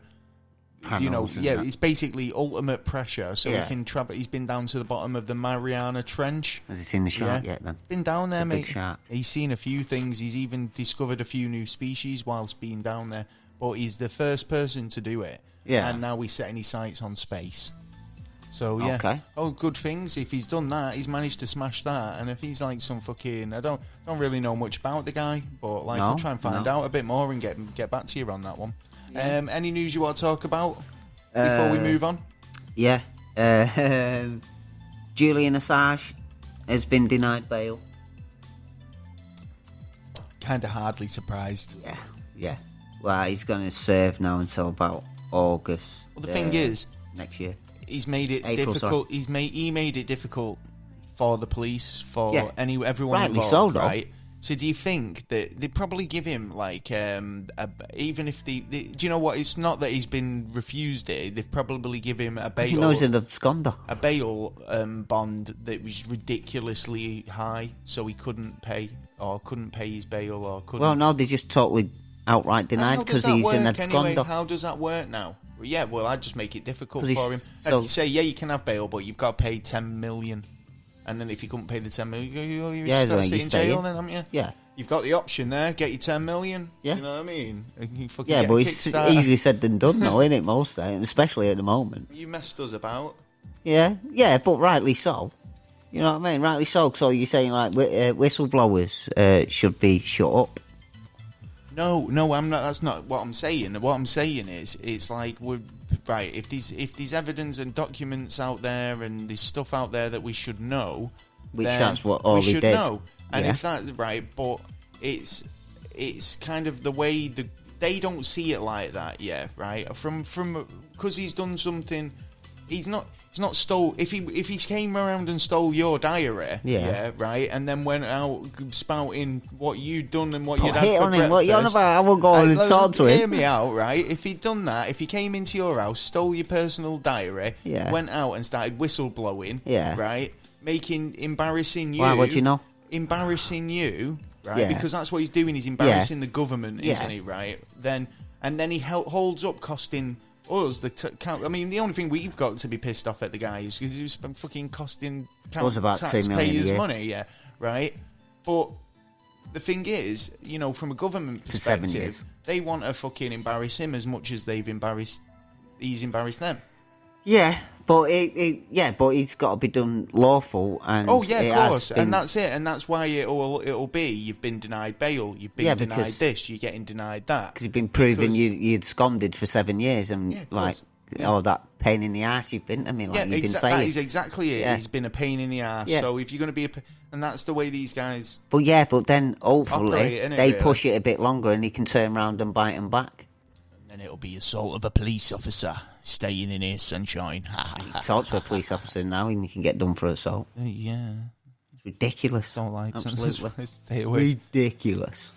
panels, it's basically ultimate pressure, so he can travel. He's been down to the bottom of the Mariana Trench. Has he seen the shark yet then? Been down there, mate. Big shark. He's seen a few things. He's even discovered a few new species whilst being down there, but he's the first person to do it, and now he's setting his sights on space. So good things. If he's done that, he's managed to smash that. And if he's like some fucking, I don't really know much about the guy, but I'll try and find out a bit more and get back to you on that one. Yeah. Any news you want to talk about before we move on? Yeah, Julian Assange has been denied bail. Kind of hardly surprised. Yeah. Well, he's going to serve now until about August. Well, the thing is, next year. He's made it difficult. He made it difficult for the police, for everyone rightly involved, so, right? So do you think that they'd probably give him like even if do you know what? It's not that he's been refused it. They'd probably give him a bail. He knows he's an absconder. A bail bond that was ridiculously high, so he couldn't pay his bail or couldn't. Well, no, they just totally outright denied because he's an absconder. Anyway, how does that work now? Yeah, well, I'd just make it difficult for him. So, I'd say, you can have bail, but you've got to pay 10 million. And then if you couldn't pay the 10 million, you've got to sit in jail then, haven't you? Yeah. You've got the option there, get your 10 million. Yeah. You know what I mean? Yeah, but it's easily said than done, though, isn't it, most of it, especially at the moment. You messed us about. Yeah, but rightly so. You know what I mean? Rightly so. So you're saying, like, whistleblowers should be shut up? No, I'm not. That's not what I'm saying. What I'm saying is, it's like we're right. If there's evidence and documents out there, and there's stuff out there that we should know, which then that's what all we he should did. know. And Yeah. if that's right, but it's kind of the way they don't see it like that. Yeah, right. From because he's done something. He's not stole. If he came around and stole your diary, yeah, right, and then went out spouting what you'd done and what you'd had hit for on him. breakfast. What you on about? I will go on and talk to him. Hear me out, right? If he'd done that, if he came into your house, stole your personal diary, Yeah. went out and started whistleblowing, Yeah. right, embarrassing you. Why would you know? Embarrassing you, right? Yeah. Because that's what he's doing. He's embarrassing the government, isn't he? Right? Then he holds up costing us the I mean, the only thing we've got to be pissed off at the guy is because he's been fucking costing Was about 2 million a taxpayers year. money, yeah, right? But the thing is, from a government For 7 perspective, years. they want to fucking embarrass him as much as he's embarrassed them. Yeah, but but he's got to be done lawful, and Oh yeah, it of has course, been- and that's it, and that's why it'll be you've been denied bail, you've been denied because- this, you're getting denied that. because you've been proving Because- you'd sconded for 7 years, and Yeah, of like, course. Yeah. that pain in the ass you've been to me, like Yeah, you've been that saying. is exactly it. Yeah. He's been a pain in the ass. Yeah. So if you're going to be and that's the way these guys. But then hopefully Operate, innit, they really? push it a bit longer, and he can turn around and bite him back. And it'll be assault of a police officer staying in here, sunshine. Talk to a police officer now, and you can get done for assault. Yeah, It's ridiculous. don't like Absolutely stay away. ridiculous,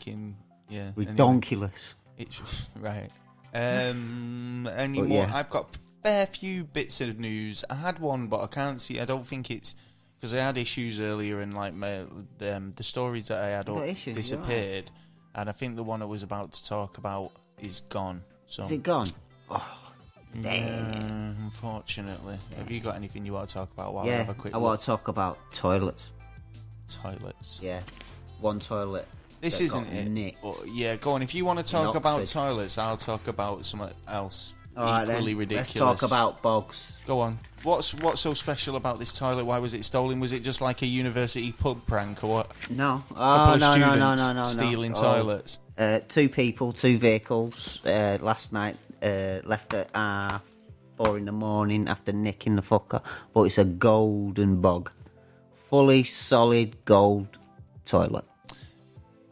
Yeah, redonkulous. It's right. Any But more? yeah. I've got a fair few bits of news. I had one, but I can't see. I don't think it's because I had issues earlier, and like the stories that I had You've all got issues, disappeared, and I think the one I was about to talk about is gone. So Is it gone? Oh, yeah, unfortunately. Have you got anything you want to talk about while I yeah. have a quick I look? want to talk about toilets. Toilets. Yeah, one toilet. This that isn't got it. nicked. But yeah, go on. If you want to talk In about Oxford. toilets, I'll talk about something else All right, equally then. ridiculous. Let's talk about bogs. Go on. What's so special about this toilet? Why was it stolen? Was it just like a university pub prank or what? No. Couple Oh, of no, students no. stealing Oh. toilets. 2 people, 2 vehicles. Last night, left at 4 in the morning after nicking the fucker. But it's a golden bog. Fully solid gold toilet.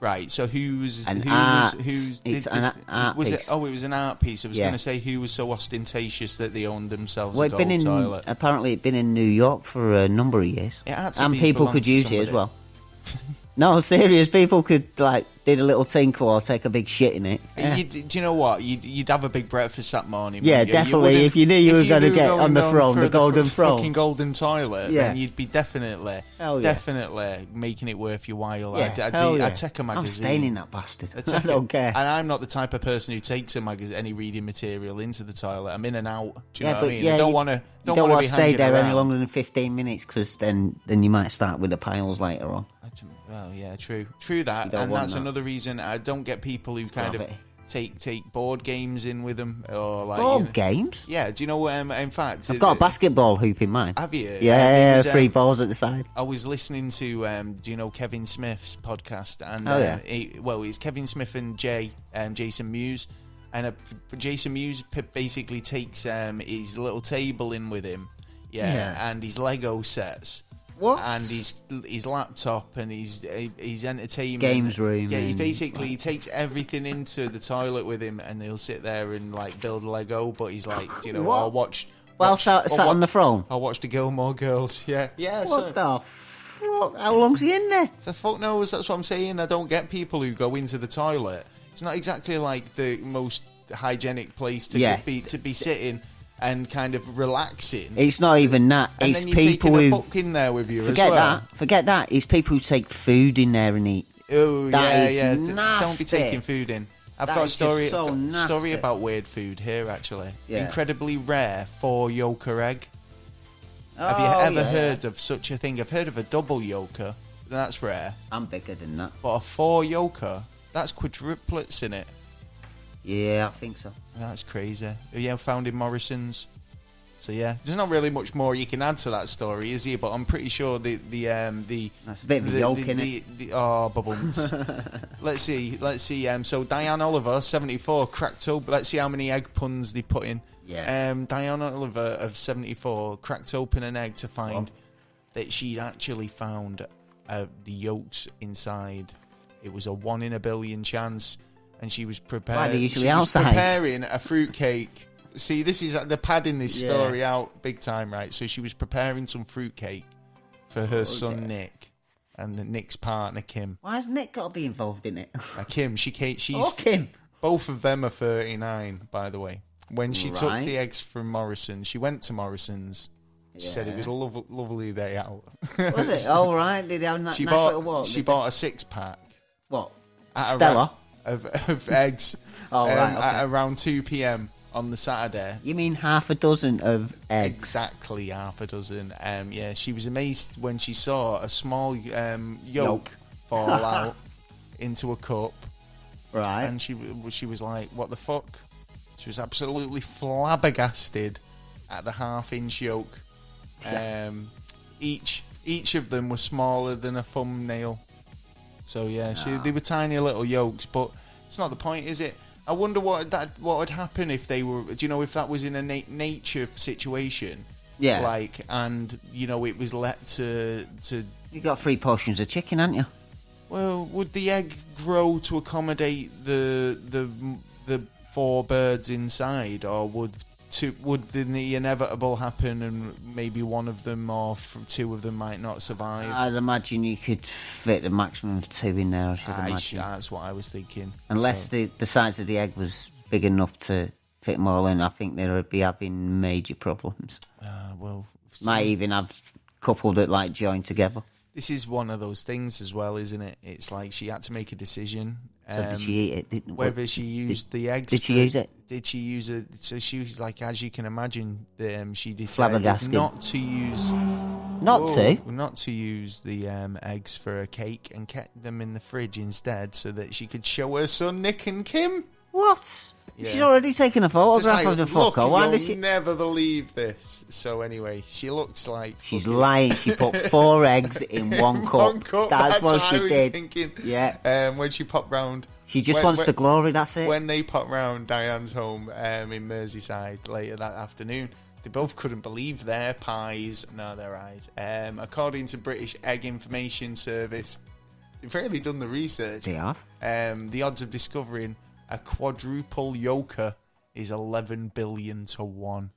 Right. So who's An who's art- who's it's an art was piece. it? Oh, it was an art piece. I was Yeah. going to say who was so ostentatious that they owned themselves Well, a gold toilet. apparently it'd been in New York for a number of years. It had to And be people belong could to use it as somebody. well. No, serious. People could, did a little tinkle or take a big shit in it. Yeah. Do you know what? You'd have a big breakfast that morning. Yeah, wouldn't you? definitely. wouldn't- If you knew you if were gonna knew get going on the down throne, for the golden throne. fucking golden toilet, Yeah. then you'd be definitely making it worth your while. Yeah, hell yeah. I'd take a magazine. I'm staying in that bastard. I'd I take don't it. care. And I'm not the type of person who takes any reading material into the toilet. I'm in and out. Do you know but what I mean? yeah, I don't you want to. You don't want be to stay hanging there any around. longer than 15 minutes because then you might start with the piles later on. Well, yeah, true that, You don't and want that's that. another reason I don't get people who kind of Gravity. take board games in with them or like Ball games? Yeah, do you know? In fact, I've got a basketball hoop in mind. Have you? Yeah, It was, 3 balls at the side. I was listening to do you know Kevin Smith's podcast? And Oh, yeah. it's Kevin Smith and Jason Mewes, and Jason Mewes basically takes his little table in with him, Yeah. and his Lego sets. What? And his laptop and his entertainment Games room Yeah, and- he takes everything into the toilet with him, and he'll sit there and like build Lego. But he's like, What? I'll watch. Well, sat on the throne. I'll watch the Gilmore Girls. Yeah. What the fuck? How long's he in there? The fuck knows? That's what I'm saying. I don't get people who go into the toilet. It's not exactly like the most hygienic place to be sitting and kind of relaxing. It's not even that. And It's then you're people taking a who... book in there with you Forget as well. that. Forget that. It's people who take food in there and eat. Oh, That is Don't be nasty. taking food in. I've That got a is story. just so I've got a nasty. story about weird food here. Actually, Yeah. incredibly rare 4-yolker egg. Have you Oh, ever yeah. heard of such a thing? I've heard of a double yolker. That's rare, I'm bigger than that. but a 4-yolker, that's quadruplets in it. Yeah, I think so. That's crazy. Yeah, found in Morrison's. So yeah, there's not really much more you can add to that story, is there? But I'm pretty sure the that's a bit of a yoke, isn't it? Oh, bubbles. Let's see. So Diane Oliver, 74, cracked open. Let's see how many egg puns they put in. Yeah. Diane Oliver of 74 cracked open an egg to find that she'd actually found the yolks inside. It was a 1 in a billion chance, and she was prepared. Why are they usually was outside? Preparing a fruitcake. See, this is they're padding this story out big time, right? So she was preparing some fruitcake for her son Nick and Nick's partner Kim. Why has Nick got to be involved in it? Kim, she's Kim. Both of them are 39, by the way. When she took the eggs from Morrison's, she went to Morrison's. She said it was a lovely day out. Was it? Oh, right. Did they have that nice little walk? She bought a 6-pack. What? At Stella? Of eggs. At around 2 p.m. on the Saturday. You mean half a dozen of eggs? Exactly half a dozen. She was amazed when she saw a small yolk fall out into a cup. Right. And she was like, what the fuck? She was absolutely flabbergasted at the half-inch yolk. Each of them was smaller than a thumbnail. So they were tiny little yolks, but it's not the point, is it? I wonder what would happen if they were. Do you know if that was in a nature situation? Yeah. Like, and it was let to. You got 3 portions of chicken, haven't you? Well, would the egg grow to accommodate the 4 birds inside, or would the inevitable happen and maybe one of them or 2 of them might not survive? I'd imagine you could fit a maximum of 2 in there, I should imagine. That's what I was thinking. Unless the size of the egg was big enough to fit them all in, I think they would be having major problems. Might even have a couple that like join together. This is one of those things as well, isn't it? It's like she had to make a decision. So did she eat it? Whether she used the eggs. Did she use it? Did she use it? So she was like, as you can imagine, she decided not to use. Not to use the eggs for a cake and kept them in the fridge instead, so that she could show her son Nick and Kim. What? Yeah. She's already taken a photograph of the fucker. Why does she? Never believe this. So anyway, she looks like she's lying. She put 4 eggs in 1 cup. That's what she did. Thinking. Yeah. When she popped round, she just wants the glory. That's it. When they popped round Diane's home in Merseyside later that afternoon, they both couldn't believe their eyes. According to British Egg Information Service, they've really done the research. They have. The odds of discovering a quadruple yoker is 11 billion to 1.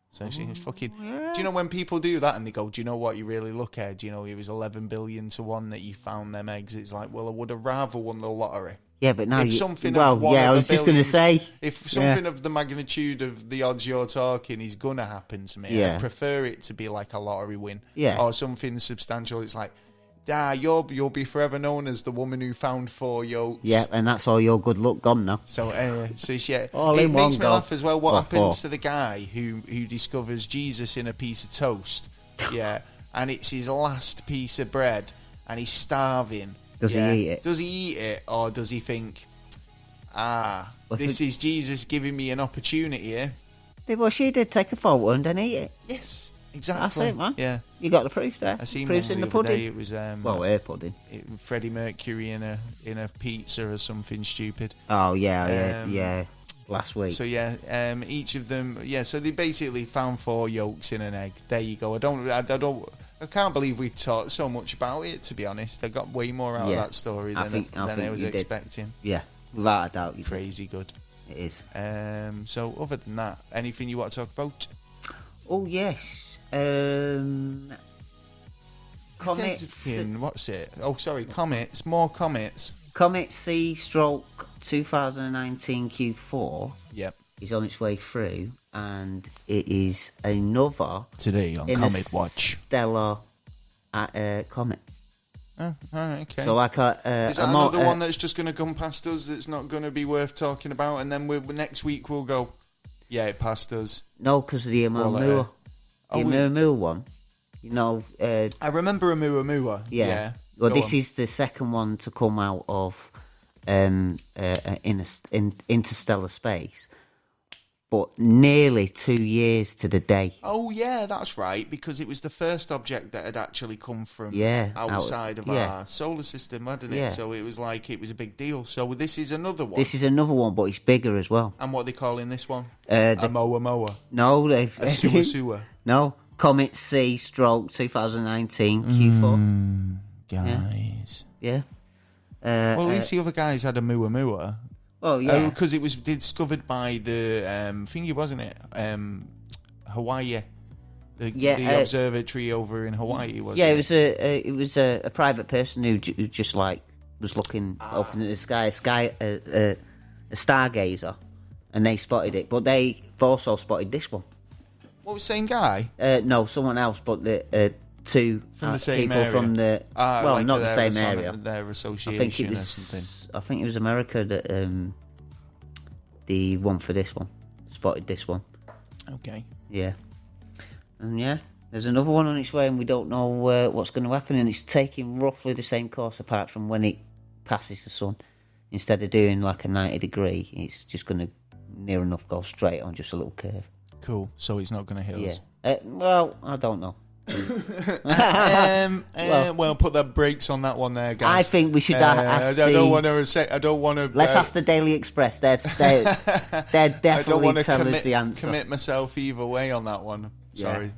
So she's fucking. Yeah. Do you know when people do that and they go, "Do you know what you really look at? Do you know it was 11 billion to 1 that you found them eggs?" It's like, well, I would have rather won the lottery. Yeah, but now I was just going to say, if something of the magnitude of the odds you're talking is gonna happen to me, I prefer it to be like a lottery win, or something substantial. It's like, you'll be forever known as the woman who found 4 yolks. Yeah, and that's all your good luck gone now. So it makes me laugh as well. What happens to the guy who discovers Jesus in a piece of toast? Yeah, and it's his last piece of bread, and he's starving. Does he eat it? Does he eat it, or does he think, this is Jesus giving me an opportunity here? Yeah, well, she did take a photo and then eat it. Yes. Exactly. That's it, man. Yeah. You got the proof there. I seen Proof's one in the other pudding. day. It was air pudding. Freddie Mercury in a pizza or something stupid. Oh yeah. Last week. So each of them. Yeah. So they basically found 4 yolks in an egg. There you go. I can't believe we talked so much about it. To be honest, I got way more out of that story than I was expecting. Yeah, without a doubt. Crazy good. It is. So other than that, anything you want to talk about? Oh yes. Comets. What's it? Oh, sorry, comets. More comets. Comet C/stroke 2019 Q4. Yep. Is on its way through, and it is another today on Comet Watch stellar comet. Oh, okay. So like is that another one that's just going to come past us? That's not going to be worth talking about, and then next week we'll go. Yeah, it passed us. No, because of the Oumuamua. The Oumuamua one. You know... I remember Oumuamua. Yeah. Well, this is the second one to come out of in interstellar space. but nearly 2 years to the day. Oh, yeah, that's right, because it was the first object that had actually come from outside of our solar system, hadn't it? Yeah. So it was like, it was a big deal. So this is another one. This is another one, but it's bigger as well. And what are they calling this one? The Moa. No, A Sua. No, Comet C stroke 2019 Q4. Guys. Yeah. Well, at least the other guys had a Moa. Oh, yeah. Because it was discovered by the thingy, wasn't it? Hawaii. The observatory over in Hawaii, wasn't it? Yeah, it was a private person who just like was looking up in the sky, a stargazer, and they spotted it. But they've also spotted this one. What was the same guy? No, someone else, but the two from the same people area. from the like not the same area. Their association. Or something. I think it was America that the one for this one spotted this one. Okay. Yeah, and there's another one on its way, and we don't know what's going to happen. And it's taking roughly the same course, apart from when it passes the sun. Instead of doing like a 90 degree, it's just going to near enough go straight on just a little curve. Cool. So it's not going to hit us. Well, I don't know. Well, put the brakes on that one there, guys. I think we should ask. I don't want to say. I don't want to. Let's ask the Daily Express. They're definitely tell us the answer. Commit myself either way on that one. Sorry.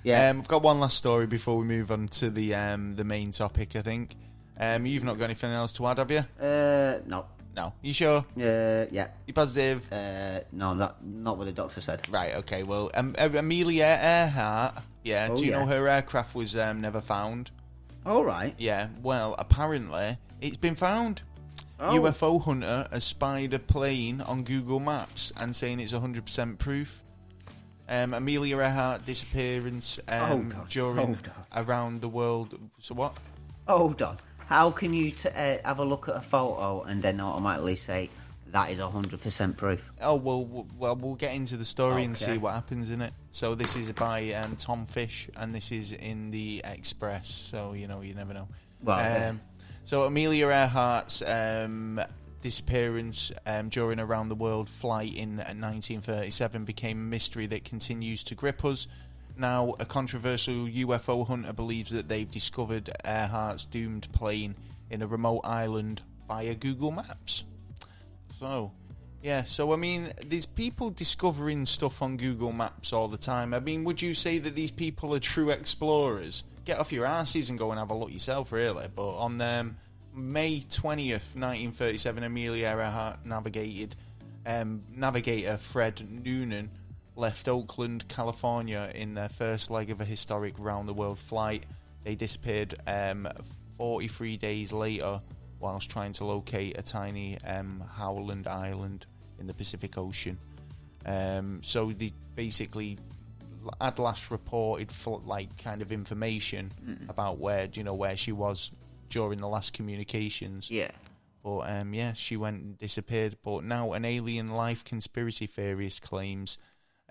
Yeah. I've got one last story before we move on to the main topic. I think. You've not got anything else to add, have you? No. No. You sure? Yeah. You positive? No, not what the doctor said. Right. Okay. Well, Amelia Earhart. Yeah. Oh, do you know her aircraft was never found? All right. Yeah. Well, apparently it's been found. Oh. UFO hunter has spied a plane on Google Maps and saying it's 100% proof. Amelia Earhart disappearance during around the world. So what? Hold on. How can you have a look at a photo and then automatically say that is 100% proof? Oh, well, we'll get into the story and see what happens in it. So this is by Tom Fish, and this is in the Express. So, you never know. Well, So Amelia Earhart's disappearance during a round-the-world flight in 1937 became a mystery that continues to grip us. Now, a controversial UFO hunter believes that they've discovered Earhart's doomed plane in a remote island via Google Maps. So, I mean, there's people discovering stuff on Google Maps all the time. I mean, would you say that these people are true explorers? Get off your asses and go and have a look yourself, really. But on May 20th, 1937, Amelia Earhart navigator Fred Noonan left Oakland, California in their first leg of a historic round-the-world flight. They disappeared 43 days later whilst trying to locate a tiny Howland Island in the Pacific Ocean. So they basically had last reported kind of information about where she was during the last communications. Yeah. But she went and disappeared. But now an alien life conspiracy theorist claims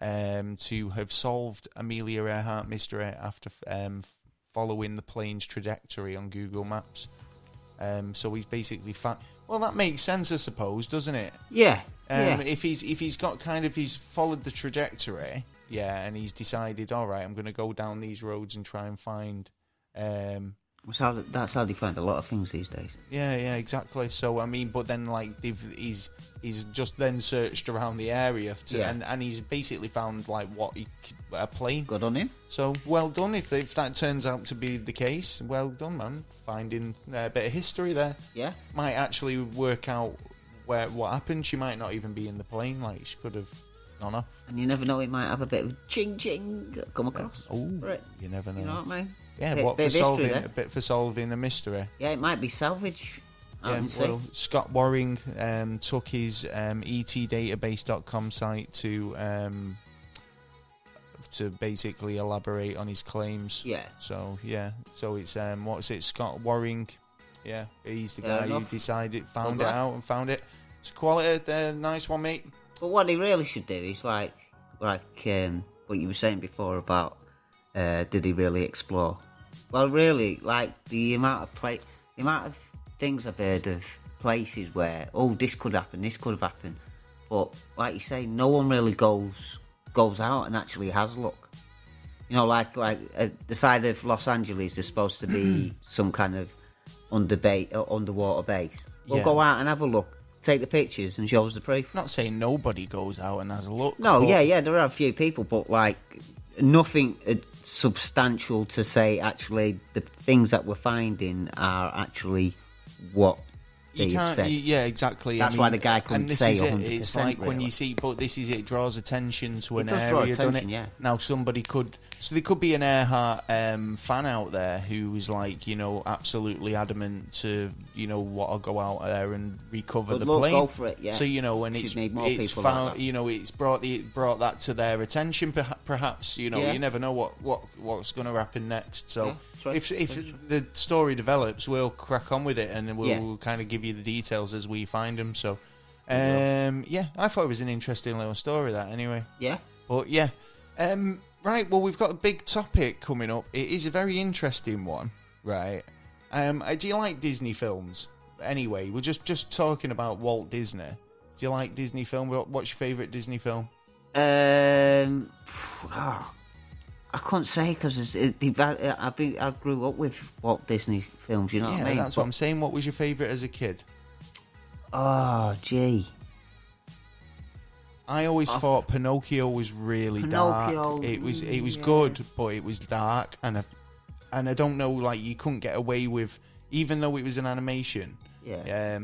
to have solved Amelia Earhart mystery after following the plane's trajectory on Google Maps. So he's basically well, that makes sense, I suppose, doesn't it? Yeah. If he's followed the trajectory, and he's decided, all right, I'm going to go down these roads and try and find. That's how they find a lot of things these days. Yeah, exactly. So I mean, but then he's just then searched around the area and he's basically found a plane. Good on him. So well done if that turns out to be the case. Well done, man. Finding a bit of history there. Yeah. Might actually work out what happened. She might not even be in the plane. She could have gone off. And you never know, it might have a bit of ching come across. Oh, right. You never know. You know what I mean? Yeah, bit for solving a mystery. Yeah, it might be salvage. Scott Waring took his etdatabase.com site to basically elaborate on his claims. Yeah. So it's what's it? Scott Waring. Yeah, he's the guy who found it out and found it. It's quality, nice one, mate. But what he really should do is like what you were saying before about did he really explore? Well, really, the amount of things I've heard of places where this could happen, this could have happened, But like you say, no one really goes out and actually has a look. You know, like the side of Los Angeles, there's supposed to be some kind of underwater base. We'll go out and have a look, take the pictures, and show us the proof. Not saying nobody goes out and has a look. No, yeah, there are a few people, but like nothing substantial to say. Actually, the things that we're finding are actually what they have said. Yeah, exactly. That's why the guy couldn't say 100%. It's like really. when you see, but this is it draws attention to an does area, draw doesn't attention, it? yeah. Now somebody could, so there could be an Earhart fan out there who is like, you know, absolutely adamant to, you know, what, I'll go out there and recover the plane. Go for it, yeah. So you know, and it's found, like you know, it's brought that to their attention. Perhaps you know, you never know what's going to happen next. So if the story develops, we'll crack on with it, and we'll kind of give you the details as we find them. So, I thought it was an interesting little story. That anyway. Yeah. But yeah. Right, well, we've got a big topic coming up. It is a very interesting one, right? Do you like Disney films? Anyway, we're just talking about Walt Disney. Do you like Disney film? What's your favourite Disney film? I couldn't say because I grew up with Walt Disney films. You know what I mean? That's what I'm saying. What was your favourite as a kid? Oh, gee. I always thought Pinocchio was really dark. It was good, but it was dark, and I don't know, like, you couldn't get away with, even though it was an animation. Yeah.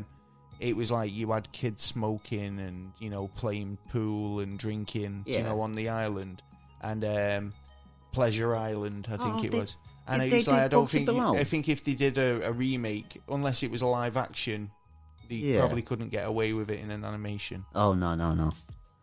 It was like you had kids smoking and, you know, playing pool and drinking, you know, on the island, and Pleasure Island, I think it was. And it's like, I think if they did a remake, unless it was a live action, they probably couldn't get away with it in an animation. Oh no.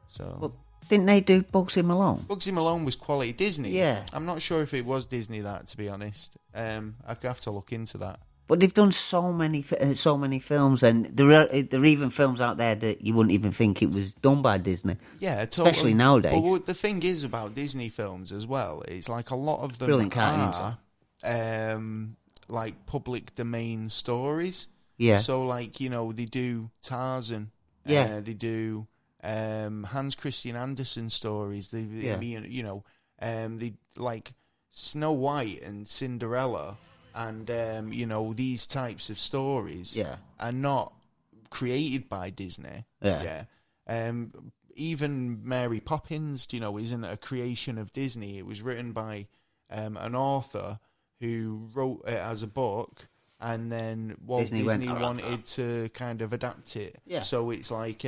So, well, didn't they do Bugsy Malone? Bugsy Malone was quality Disney. Yeah. I'm not sure if it was Disney, that, to be honest. I'd have to look into that. But they've done so many films, and there are even films out there that you wouldn't even think it was done by Disney. Yeah, totally. Especially nowadays. But the thing is about Disney films as well, it's like a lot of them brilliant are like public domain stories. Yeah. So, like, you know, they do Tarzan. Yeah. They do Hans Christian Andersen stories. They you know, they like Snow White and Cinderella, and you know, these types of stories are not created by Disney. Even Mary Poppins, you know, isn't a creation of Disney. It was written by an author who wrote it as a book, and then Walt Disney wanted to kind of adapt it. Yeah. So it's like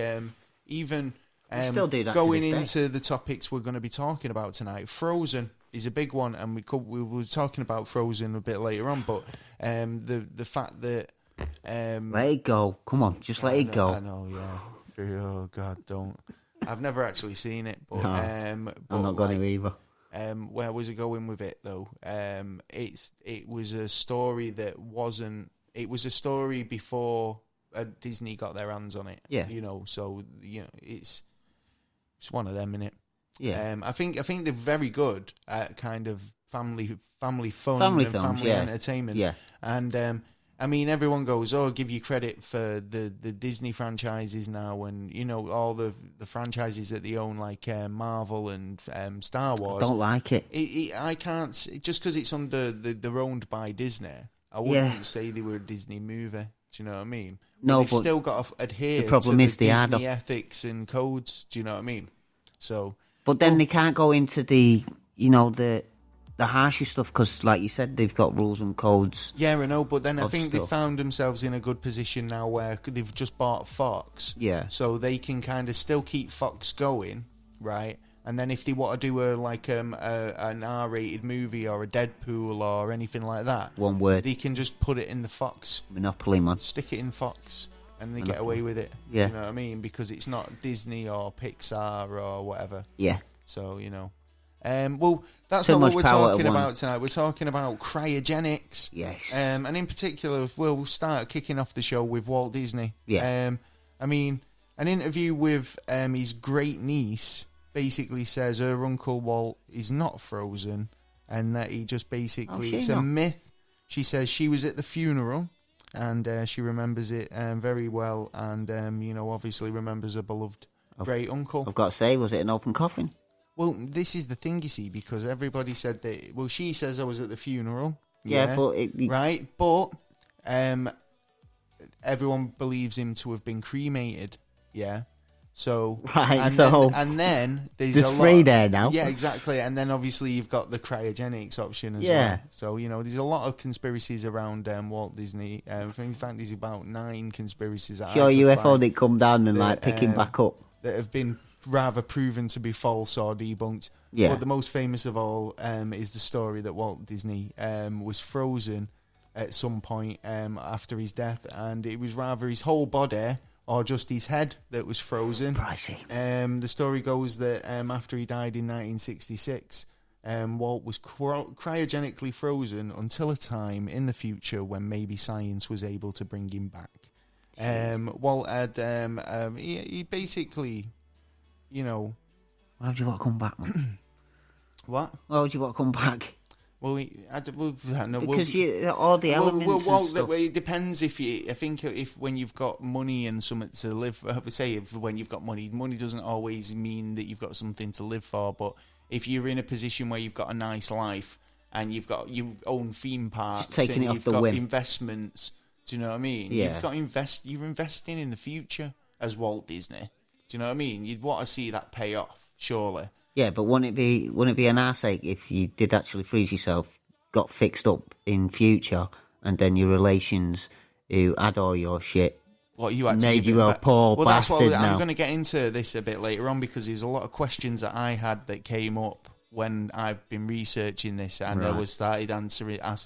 even still do that going to this into the topics we're going to be talking about tonight. Frozen is a big one, and we were talking about Frozen a bit later on, but the fact that let it go. Come on, just let it go. I know, yeah. Oh God, don't. I've never actually seen it, but no, I'm not going to either. Where was it going with it though? It was a story that wasn't. It was a story before Disney got their hands on it. Yeah, you know. So you know, it's one of them, innit? Yeah. I think they're very good at kind of family fun and films, family entertainment. Yeah. And I mean, everyone goes, "Oh, give you credit for the Disney franchises now," and you know, all the franchises that they own, like Marvel and Star Wars. I don't like it. I can't, just because it's under they're owned by Disney. I wouldn't say they were a Disney movie. Do you know what I mean? No, but they've still got to adhere the problem to is the they Disney ethics and codes. Do you know what I mean? So, but then they can't go into the harsher stuff because, like you said, they've got rules and codes. Yeah, I know, but then I think they found themselves in a good position now where they've just bought Fox. Yeah. So they can kind of still keep Fox going, right? And then if they want to do an R-rated movie or a Deadpool or anything like that, one word, they can just put it in the Fox monopoly, man. Stick it in Fox, and they get away with it. Yeah. You know what I mean? Because it's not Disney or Pixar or whatever. Yeah. So you know. Well, that's not what we're talking about tonight. We're talking about cryogenics. Yes. And in particular, we'll start kicking off the show with Walt Disney. Yeah. I mean, an interview with his great niece basically says her uncle Walt is not frozen, and that he just basically it's a myth. She says she was at the funeral, and she remembers it very well, and you know, obviously remembers her beloved great uncle. I've got to say, was it an open coffin? Well, this is the thing, you see, because everybody said that. Well, she says I was at the funeral. Yeah, but right, but everyone believes him to have been cremated. Yeah. So right, and then there's three there now. Yeah, exactly. And then obviously you've got the cryogenics option as well. So there's a lot of conspiracies around Walt Disney. In fact, there's about 9 conspiracies. Sure, UFO did come down and pick him back up. That have been rather proven to be false or debunked. Yeah. But the most famous of all is the story that Walt Disney was frozen at some point after his death, and it was rather his whole body or just his head that was frozen. Pricey. The story goes that after he died in 1966, Walt was cryogenically frozen until a time in the future when maybe science was able to bring him back. Walt had, he basically, Why would you want to come back, man? What? Why would you want to come back? Well, Because all the elements and stuff. It depends if when you've got money and something to live. When you've got money doesn't always mean that you've got something to live for. But if you're in a position where you've got a nice life and you own theme parks and you've got investments, do you know what I mean? Yeah. You're investing in the future as Walt Disney. Do you know what I mean? You'd want to see that pay off, surely. Yeah, but wouldn't it be an arse ache if you did actually freeze yourself, got fixed up in future, and then your relations who had all your shit made you a poor bastard now? I'm going to get into this a bit later on because there's a lot of questions that I had that came up when I've been researching this, and I was started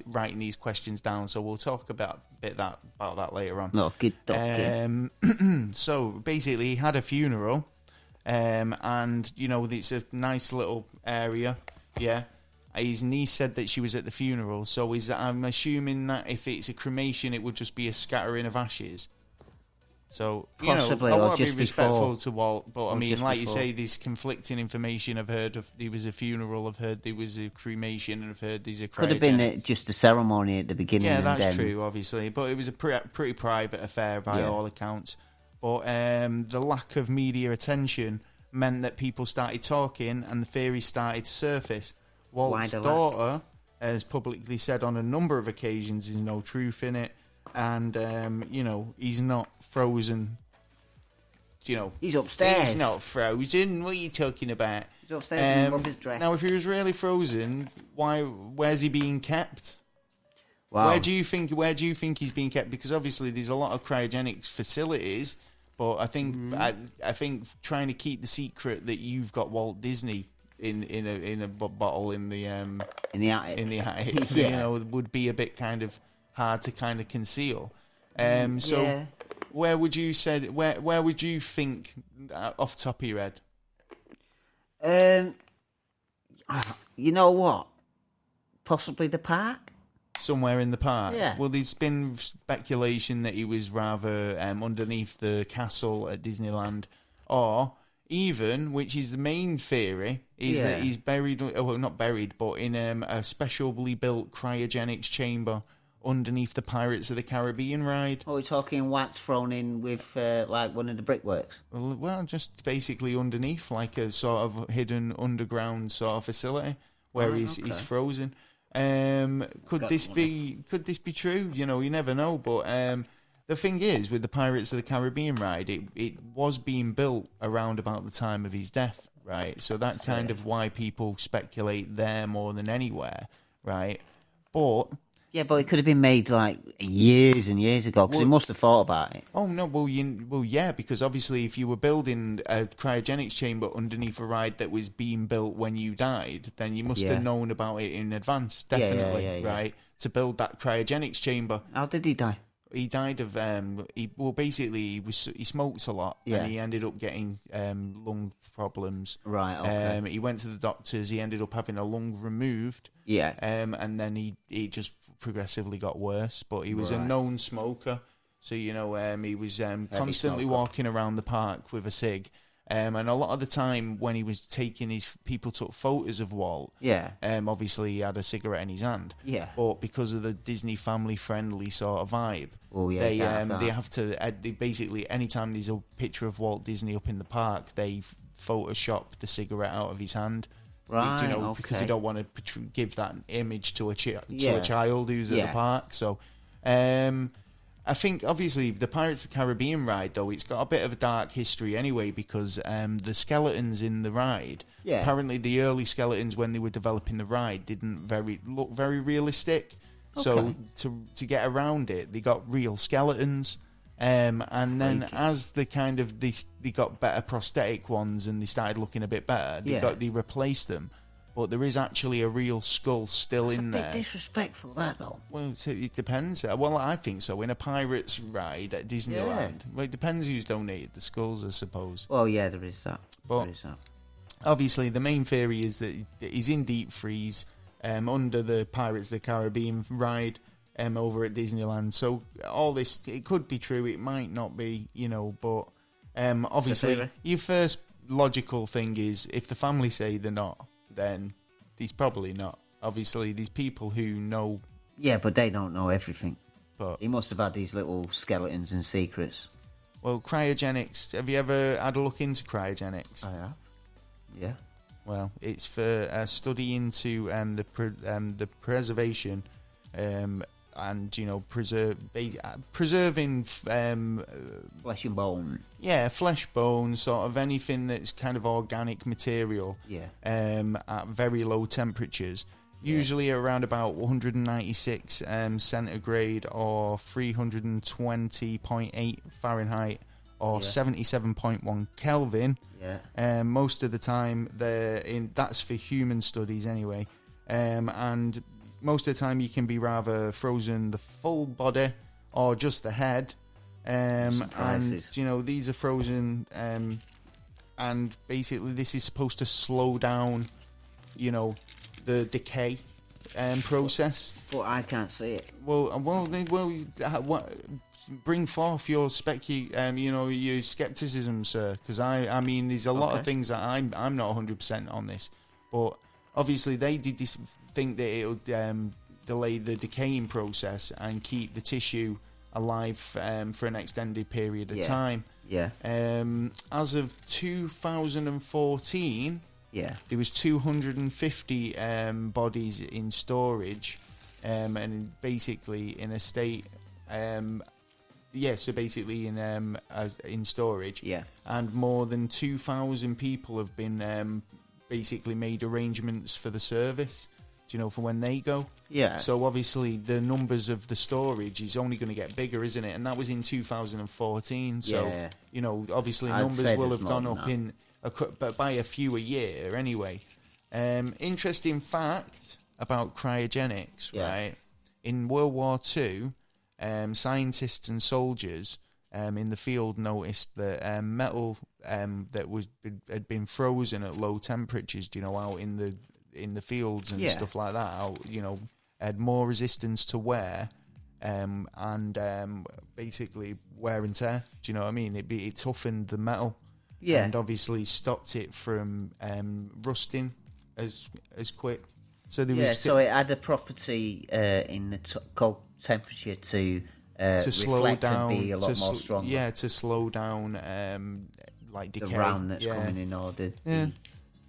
writing these questions down. So we'll talk about that later on. No, good dog. So basically, he had a funeral. And it's a nice little area. Yeah, his niece said that she was at the funeral. So I'm assuming that if it's a cremation, it would just be a scattering of ashes. So possibly, I or want to just be respectful before. to Walt, but I mean, like before. you say, there's conflicting information. I've heard there was a funeral. I've heard there was a cremation, and I've heard there's a cryogenics. Could have been just a ceremony at the beginning. Yeah, and that's then... true, obviously, but it was a pretty private affair by all accounts. But the lack of media attention meant that people started talking and the theories started to surface. Walt's daughter has publicly said on a number of occasions there's no truth in it, and he's not frozen. He's upstairs. He's not frozen. What are you talking about? He's upstairs in his dress. Now, if he was really frozen, where's he being kept? Wow. Where do you think he's being kept? Because obviously there's a lot of cryogenics facilities. But I think I think trying to keep the secret that you've got Walt Disney in a bottle in the attic, would be a bit kind of hard to kind of conceal. So where would you think off the top of your head? You know what? Possibly the park. Somewhere in the park. Yeah. Well, there's been speculation that he was rather underneath the castle at Disneyland, or even, which is the main theory, is that he's buried. Well, not buried, but in a specially built cryogenics chamber underneath the Pirates of the Caribbean ride. Oh, we're talking wax thrown in with like one of the brickworks. Well, just basically underneath, like a sort of hidden underground sort of facility where he's frozen. Could this be true? You never know. But the thing is, with the Pirates of the Caribbean ride, it was being built around about the time of his death, right? So that's kind of why people speculate there more than anywhere, right? But it could have been made like years and years ago because he must have thought about it. Oh no, yeah, because obviously if you were building a cryogenics chamber underneath a ride that was being built when you died, then you must have known about it in advance, definitely, right? To build that cryogenics chamber. How did he die? He died of basically he smoked a lot and he ended up getting lung problems. Right. Okay. He went to the doctors. He ended up having a lung removed. Yeah. And then he just progressively got worse. But he was a known smoker, so he was constantly walking around the park with a cig. And a lot of the time when he was taking people took photos of Walt. Yeah. Obviously he had a cigarette in his hand. Yeah. But because of the Disney family friendly sort of vibe, Oh, yeah, they have to. They basically, anytime there's a picture of Walt Disney up in the park, they Photoshop the cigarette out of his hand. Right. Because they don't want to give that image to a child who's at Yeah. the park. So, I think obviously the Pirates of the Caribbean ride, though, it's got a bit of a dark history anyway, because the skeletons in the ride, apparently the early skeletons when they were developing the ride didn't look very realistic. So to get around it, they got real skeletons. And then as they they got better prosthetic ones and they started looking a bit better, they replaced them. But there is actually a real skull still in there. It's a bit disrespectful, that, though. Well, it depends. Well, I think so. In a Pirates ride at Disneyland, well, it depends who's donated the skulls, I suppose. Well, yeah, there is that. But obviously, the main theory is that he's in deep freeze under the Pirates of the Caribbean ride over at Disneyland. So all this, it could be true, it might not be, but obviously, your first logical thing is if the family say they're not, then he's probably not. Obviously, these people who know... Yeah, but they don't know everything. But he must have had these little skeletons and secrets. Well, cryogenics. Have you ever had a look into cryogenics? I have. Yeah. Well, it's for a study into the preservation and preserving flesh and bone. Yeah, flesh, bone, sort of anything that's kind of organic material. Yeah. At very low temperatures, usually around about 196 centigrade or 320.8 Fahrenheit or 77.1 Kelvin. Yeah. Most of the time, that's for human studies anyway, and most of the time you can be rather frozen the full body or just the head, and these are frozen, and basically this is supposed to slow down, the decay process. But I can't see it. Bring forth your your skepticism, sir, because I mean there's a lot of things that I'm not 100% on this, but obviously they did this. Think that it'll delay the decaying process and keep the tissue alive for an extended period of time. Yeah. As of 2014, there was 250 bodies in storage, and basically in a state. So basically in storage. Yeah. And more than 2,000 people have been basically made arrangements for the service. For when they go. Yeah. So obviously the numbers of the storage is only going to get bigger, isn't it? And that was in 2014. So obviously numbers will have gone up but by a few a year anyway. Interesting fact about cryogenics, right? In World War II, scientists and soldiers in the field noticed that metal that had been frozen at low temperatures, out in the fields and stuff like that, had more resistance to wear and basically wear and tear. Do you know what I mean? It toughened the metal, and obviously stopped it from rusting as quick. So there was so it had a property in the cold temperature to slow down, and be a lot more stronger. Yeah, to slow down like decay. The round that's coming in order. Yeah.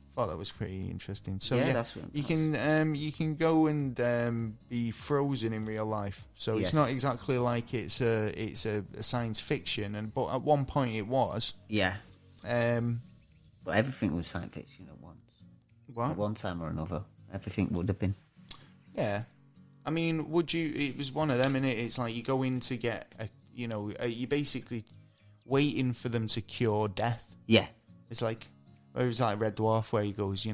I thought that was pretty interesting. So that's you can go and be frozen in real life. So it's not exactly like it's a science fiction, but at one point it was. Yeah. But everything was science fiction at once. What? At one time or another, everything would have been. Yeah. I mean, would you? It was one of them, and it's like you go in to get you're basically waiting for them to cure death. Yeah. It's like. It was like Red Dwarf, where he goes,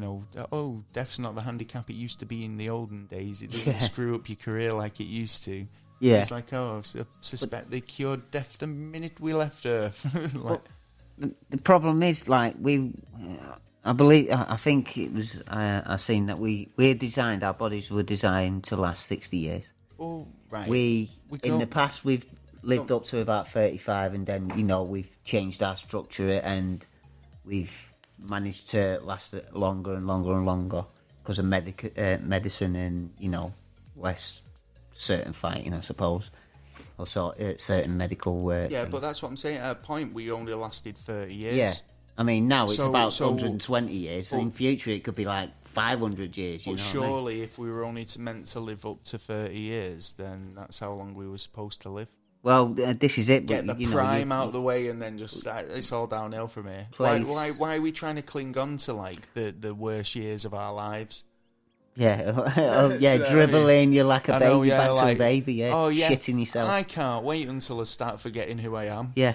death's not the handicap it used to be in the olden days. It doesn't screw up your career like it used to. Yeah. It's like, I suspect they cured death the minute we left Earth. The problem is, I think it was, I've seen that we're designed, our bodies were designed to last 60 years. Oh, right. In the past, we've lived up to about 35, and then, we've changed our structure and we've managed to last longer and longer and longer because of medicine and, less certain fighting, I suppose. Or certain medical work. Yeah, but that's what I'm saying. At a point, we only lasted 30 years. Yeah. I mean, now it's about 120 years. In future, it could be like 500 years, But surely, if we were only meant to live up to 30 years, then that's how long we were supposed to live. Well, this is it. Get the prime out of the way and then just it's all downhill from here. Why are we trying to cling on to, like, the worst years of our lives? Yeah, dribbling, you're like a baby, back to a baby, shitting yourself. I can't wait until I start forgetting who I am. Yeah.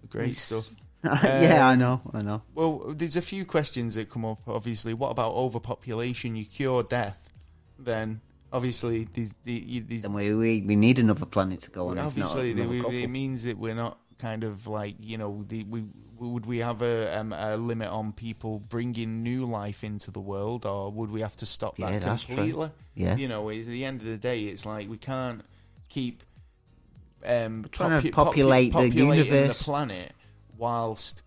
Great stuff. I know. Well, there's a few questions that come up, obviously. What about overpopulation? You cure death, then obviously then we need another planet to go on. Obviously, it means that we're not kind of like, would we have a limit on people bringing new life into the world, or would we have to stop that completely? True. Yeah. At the end of the day, it's like we can't keep trying to populate the universe, the planet, whilst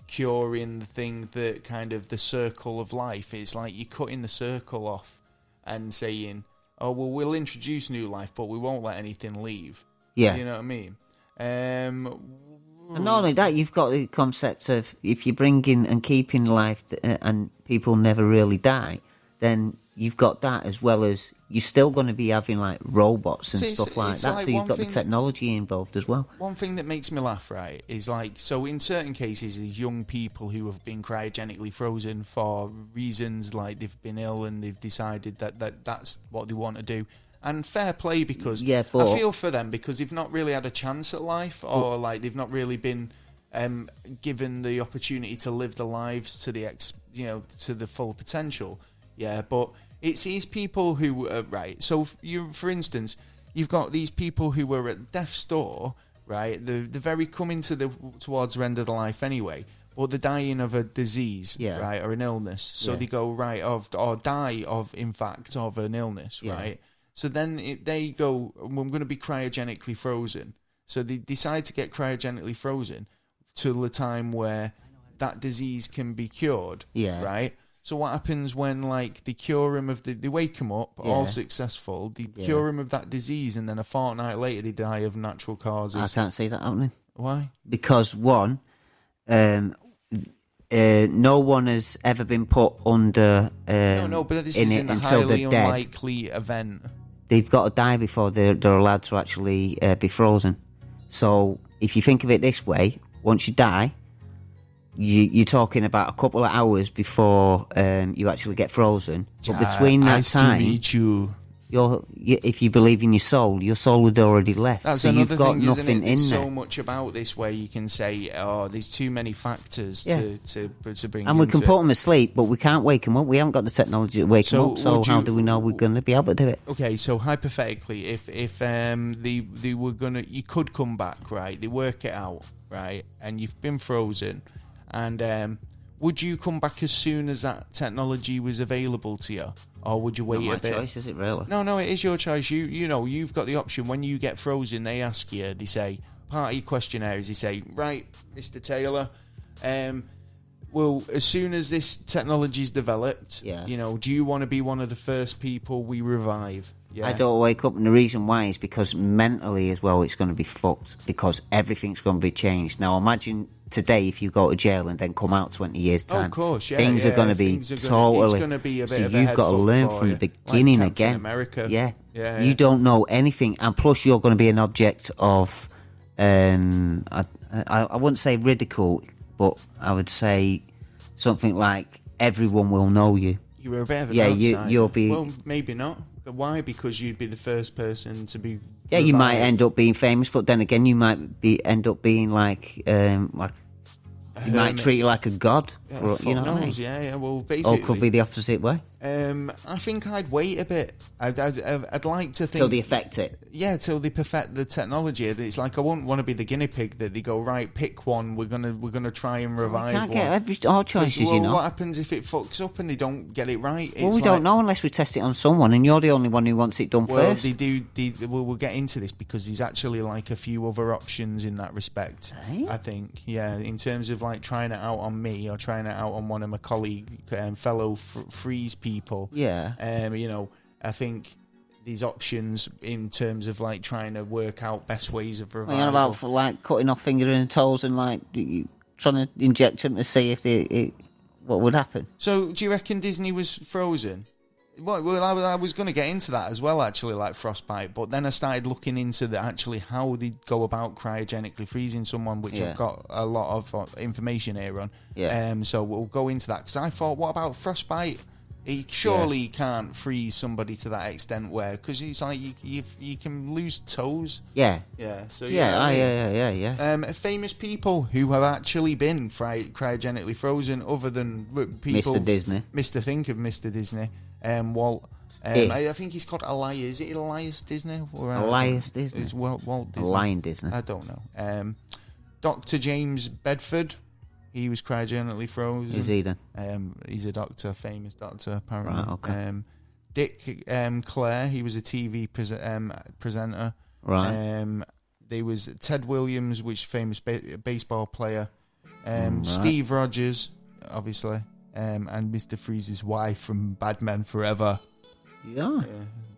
curing the thing that kind of the circle of life. It's like you're cutting the circle off and saying, oh, well, we'll introduce new life, but we won't let anything leave. Yeah. You know what I mean? And not only that, you've got the concept of if you're bringing and keeping life and people never really die, then you've got that, as well as you're still going to be having like robots and stuff like that. Like, so you've got the technology involved as well. One thing that makes me laugh, right, is like, so in certain cases, there's young people who have been cryogenically frozen for reasons like they've been ill and they've decided that that's what they want to do. And fair play, because I feel for them, because they've not really had a chance at life, or like they've not really been given the opportunity to live their lives to to the full potential. Yeah, but it's these people who right. So for instance, you've got these people who were at death's door, right? They're very coming towards the end of their life anyway. But they're dying of a disease, right, or an illness. So they go or die of an illness, right? So then they go, I'm going to be cryogenically frozen. So they decide to get cryogenically frozen till the time where that disease can be cured, right? So what happens when, like, they cure him of they wake him up, all successful, they cure him of that disease, and then a fortnight later they die of natural causes? I can't see that happening. Why? Because, one, no one has ever been put under no, but this is in a highly unlikely event. They've got to die before they're allowed to actually be frozen. So if you think of it this way, once you die, you're talking about a couple of hours before you actually get frozen. But between that time, meet you. If you believe in your soul had already left. That's so another you've got thing, nothing isn't it? There's in there. so much about this where you can say, oh, there's too many factors to bring. And we can put them asleep, but we can't wake them up. We haven't got the technology to wake them up. So how do we know we're going to be able to do it? Okay, so hypothetically, if they were gonna, you could come back, right? They work it out, right? And you've been frozen, and would you come back as soon as that technology was available to you? Or would you wait a bit? Not my choice, is it really? No, it is your choice. You've got the option. When you get frozen, they ask you, they say, part of your questionnaire is they say, right, Mr. Taylor, well, as soon as this technology's developed, do you want to be one of the first people we revive? Yeah. I don't wake up, and the reason why is because mentally as well, it's going to be fucked, because everything's going to be changed. Now, imagine today if you go to jail and then come out 20 years' time. Oh, of course, things are going to be totally. It's going to be a bit of a you've got to learn from the beginning like again. America. Yeah. You don't know anything, and plus you're going to be an object of, I wouldn't say ridicule, but I would say something like everyone will know you. You were a bit of an outsider. You'll be. Well, maybe not. But why? Because you'd be the first person to be. Yeah, you might end up being famous, but then again, you might end up being like you might treat you like a god. Yeah, you know what I mean? Yeah. Well, basically, or could be the opposite way. I think I'd wait a bit. I'd like to think... Till they affect it? Yeah, till they perfect the technology. It's like I wouldn't want to be the guinea pig that they go, right, pick one, we're gonna try and revive one. You can't get our choices, well, you know. What happens if it fucks up and they don't get it right? Well, we don't know unless we test it on someone, and you're the only one who wants it done first. We'll get into this because there's actually like a few other options in that respect. I think, yeah, in terms of like trying it out on me or trying it out on one of my colleague, fellow freeze people. Yeah. I think these options in terms of like trying to work out best ways of revival. Well, about for like cutting off finger and toes and like trying to inject them to see if what would happen. So, do you reckon Disney was frozen? Well, I was going to get into that as well, actually, like frostbite. But then I started looking into actually how they go about cryogenically freezing someone, which I've got a lot of information here on. Yeah. So we'll go into that because I thought, what about frostbite? He surely can't freeze somebody to that extent because it's like you can lose toes. Yeah. Yeah. So yeah. Famous people who have actually been cryogenically frozen, other than people. Mr. Disney. Think of Mr. Disney. Walt. I think he's called Elias. Is it Elias Disney? Or, Elias Disney. It's Walt Disney. Lion Disney. I don't know. Dr. James Bedford. He was cryogenically frozen. Who's he then? He's a doctor, famous doctor, apparently. Right, okay. Dick Clare, he was a TV presenter. Right. There was Ted Williams, which famous baseball player. Steve Rogers, obviously. And Mr. Freeze's wife from Bad Men Forever. Yeah.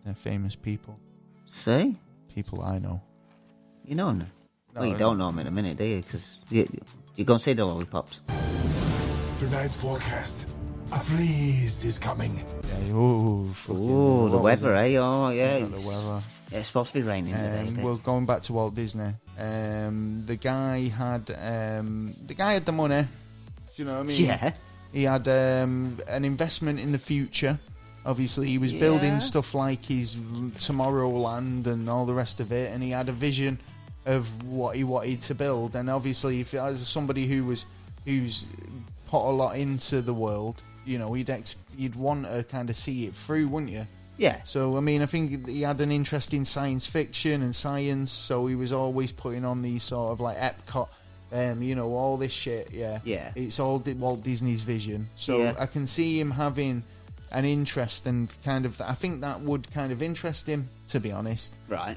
They're famous people. See? People I know. You know them? Well, you don't know them in a minute, do you? Because you're going to see the lollipops. Tonight's forecast. A freeze is coming. Yeah, the weather, eh? Oh, yeah. The weather. Yeah, it's supposed to be raining today. Well, going back to Walt Disney, the guy had the money. Do you know what I mean? Yeah. He had an investment in the future. Obviously, he was building stuff like his Tomorrowland and all the rest of it, and he had a vision of what he wanted to build. And obviously, if as somebody who's put a lot into the world, you know, you'd want to kind of see it through, wouldn't you? Yeah. So I mean, I think he had an interest in science fiction and science, so he was always putting on these sort of like Epcot, all this shit. Yeah. Yeah. It's all Walt Disney's vision. So I can see him having an interest and kind of, I think that would kind of interest him, to be honest. Right.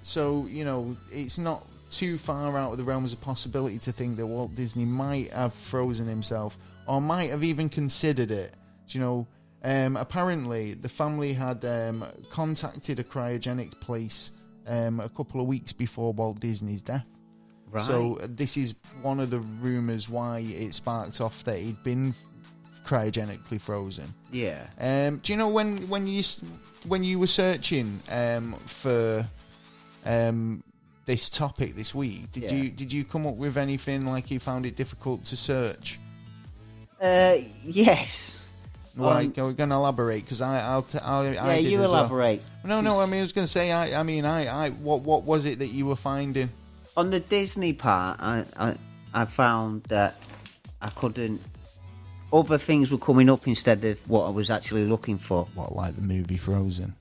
So, it's not too far out of the realms of possibility to think that Walt Disney might have frozen himself or might have even considered it. Apparently the family had contacted a cryogenic place a couple of weeks before Walt Disney's death. Right. So this is one of the rumours why it sparked off that he'd been cryogenically frozen. Yeah. Do you know when you were searching for this topic this week, did you come up with anything like you found it difficult to search? Yes. Like, we're going to elaborate because I did you as elaborate. Well. No. I mean, I was going to say, what was it that you were finding? On the Disney part, I found that I couldn't. Other things were coming up instead of what I was actually looking for. What, like the movie Frozen?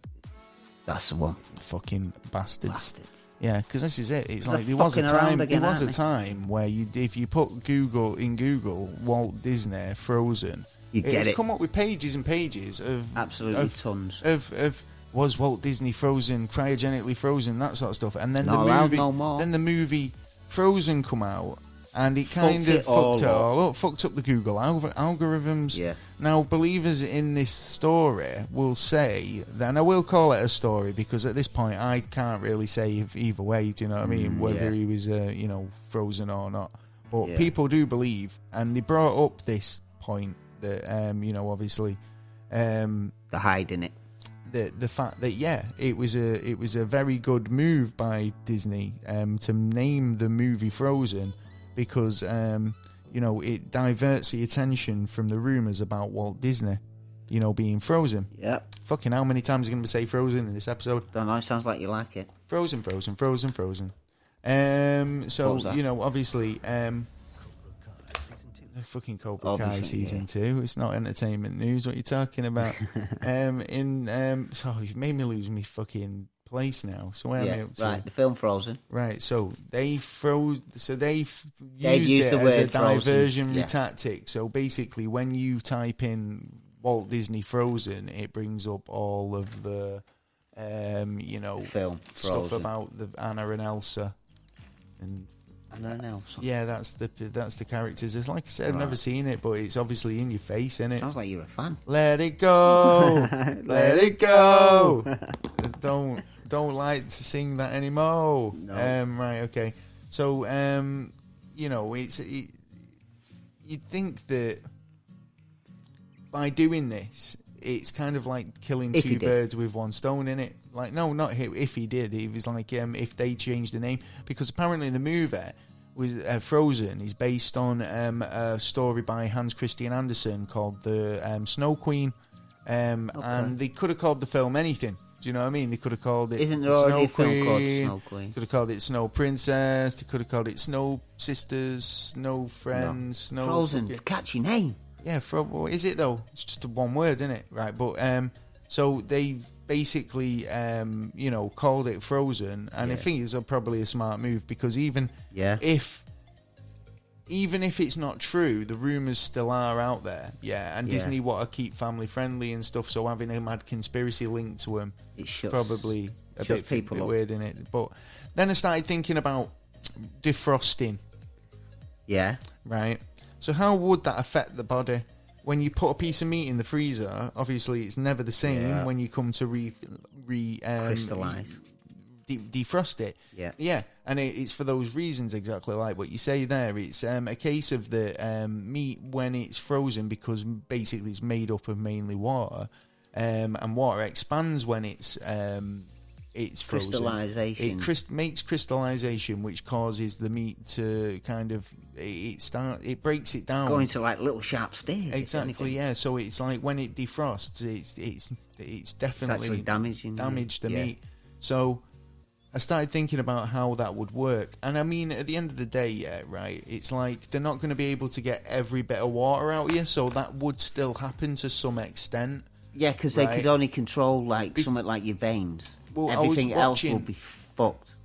That's the one. Fucking bastards. Yeah, because this is it. It's They're like there was a time. again, There was a time where if you put Google Walt Disney Frozen, it'd come up with pages and pages of tons of was Walt Disney frozen, cryogenically frozen, that sort of stuff, and then the movie Frozen come out. And it kind of fucked up the Google algorithms. Yeah. Now, believers in this story will say, and I will call it a story because at this point I can't really say either way, do you know what I mean? Whether he was, frozen or not. But people do believe, and they brought up this point that, obviously... the hiding it. The fact that it was a very good move by Disney to name the movie Frozen. Because, it diverts the attention from the rumours about Walt Disney, being frozen. Yep. Fucking how many times are you going to say frozen in this episode? Don't know, it sounds like you like it. Frozen. Obviously... Fucking Cobra Kai season 2. It's not entertainment news. What are you talking about? You've made me lose my fucking place now. So where am I up to? Right, the film Frozen. Right, so they've used the it as word a diversionary Frozen. tactic. So basically, when you type in Walt Disney Frozen, it brings up all of the, film stuff Frozen. about the Anna and Elsa, and Anna and Elsa. yeah, that's the characters. It's like I said, I've never seen it, but it's obviously in your face, isn't it? Sounds like you're a fan. Let it go, let it go. Don't like to sing that anymore. No. Right, okay. So, you'd think that by doing this, it's kind of like killing If he two did. birds with one stone, innit? Like, no, not if he did. It was like if they changed the name. Because apparently the movie was Frozen is based on a story by Hans Christian Andersen called The Snow Queen. And they could have called the film anything. Do you know what I mean? They could have called it Isn't there Snow already a Queen. film called Snow Queen? Could have called it Snow Princess. They could have called it Snow Sisters, Snow Friends, Snow... Frozen, it's a catchy name. Yeah, is it though? It's just a one word, isn't it? Right, but so they've basically called it Frozen, and I think it's probably a smart move because even if it's not true, the rumours still are out there. Yeah, and Disney want to keep family friendly and stuff, so having a mad conspiracy linked to them is probably a bit weird, in it. But then I started thinking about defrosting. Yeah. Right. So how would that affect the body? When you put a piece of meat in the freezer, obviously it's never the same when you come to crystallise. Defrost it. Yeah. And it's for those reasons exactly like what you say there. It's a case of the meat when it's frozen because basically it's made up of mainly water, and water expands when it's frozen. Crystallization. It makes crystallization, which causes the meat to kind of it breaks it down. Going to like little sharp spears. Exactly, yeah. So it's like when it defrosts, it's definitely damaged the meat. So I started thinking about how that would work, and I mean, at the end of the day, right? It's like they're not going to be able to get every bit of water out of you, so that would still happen to some extent. Yeah, because they could only control something like your veins. Well, everything else will be fucked.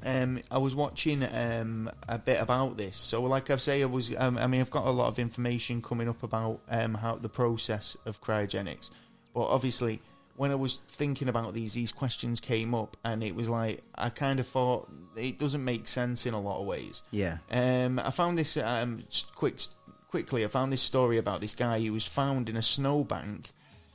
I was watching a bit about this. So, like I say, I've got a lot of information coming up about how the process of cryogenics. But obviously, when I was thinking about these questions came up, and it was like I kind of thought it doesn't make sense in a lot of ways. Yeah. I found this just quickly. I found this story about this guy who was found in a snowbank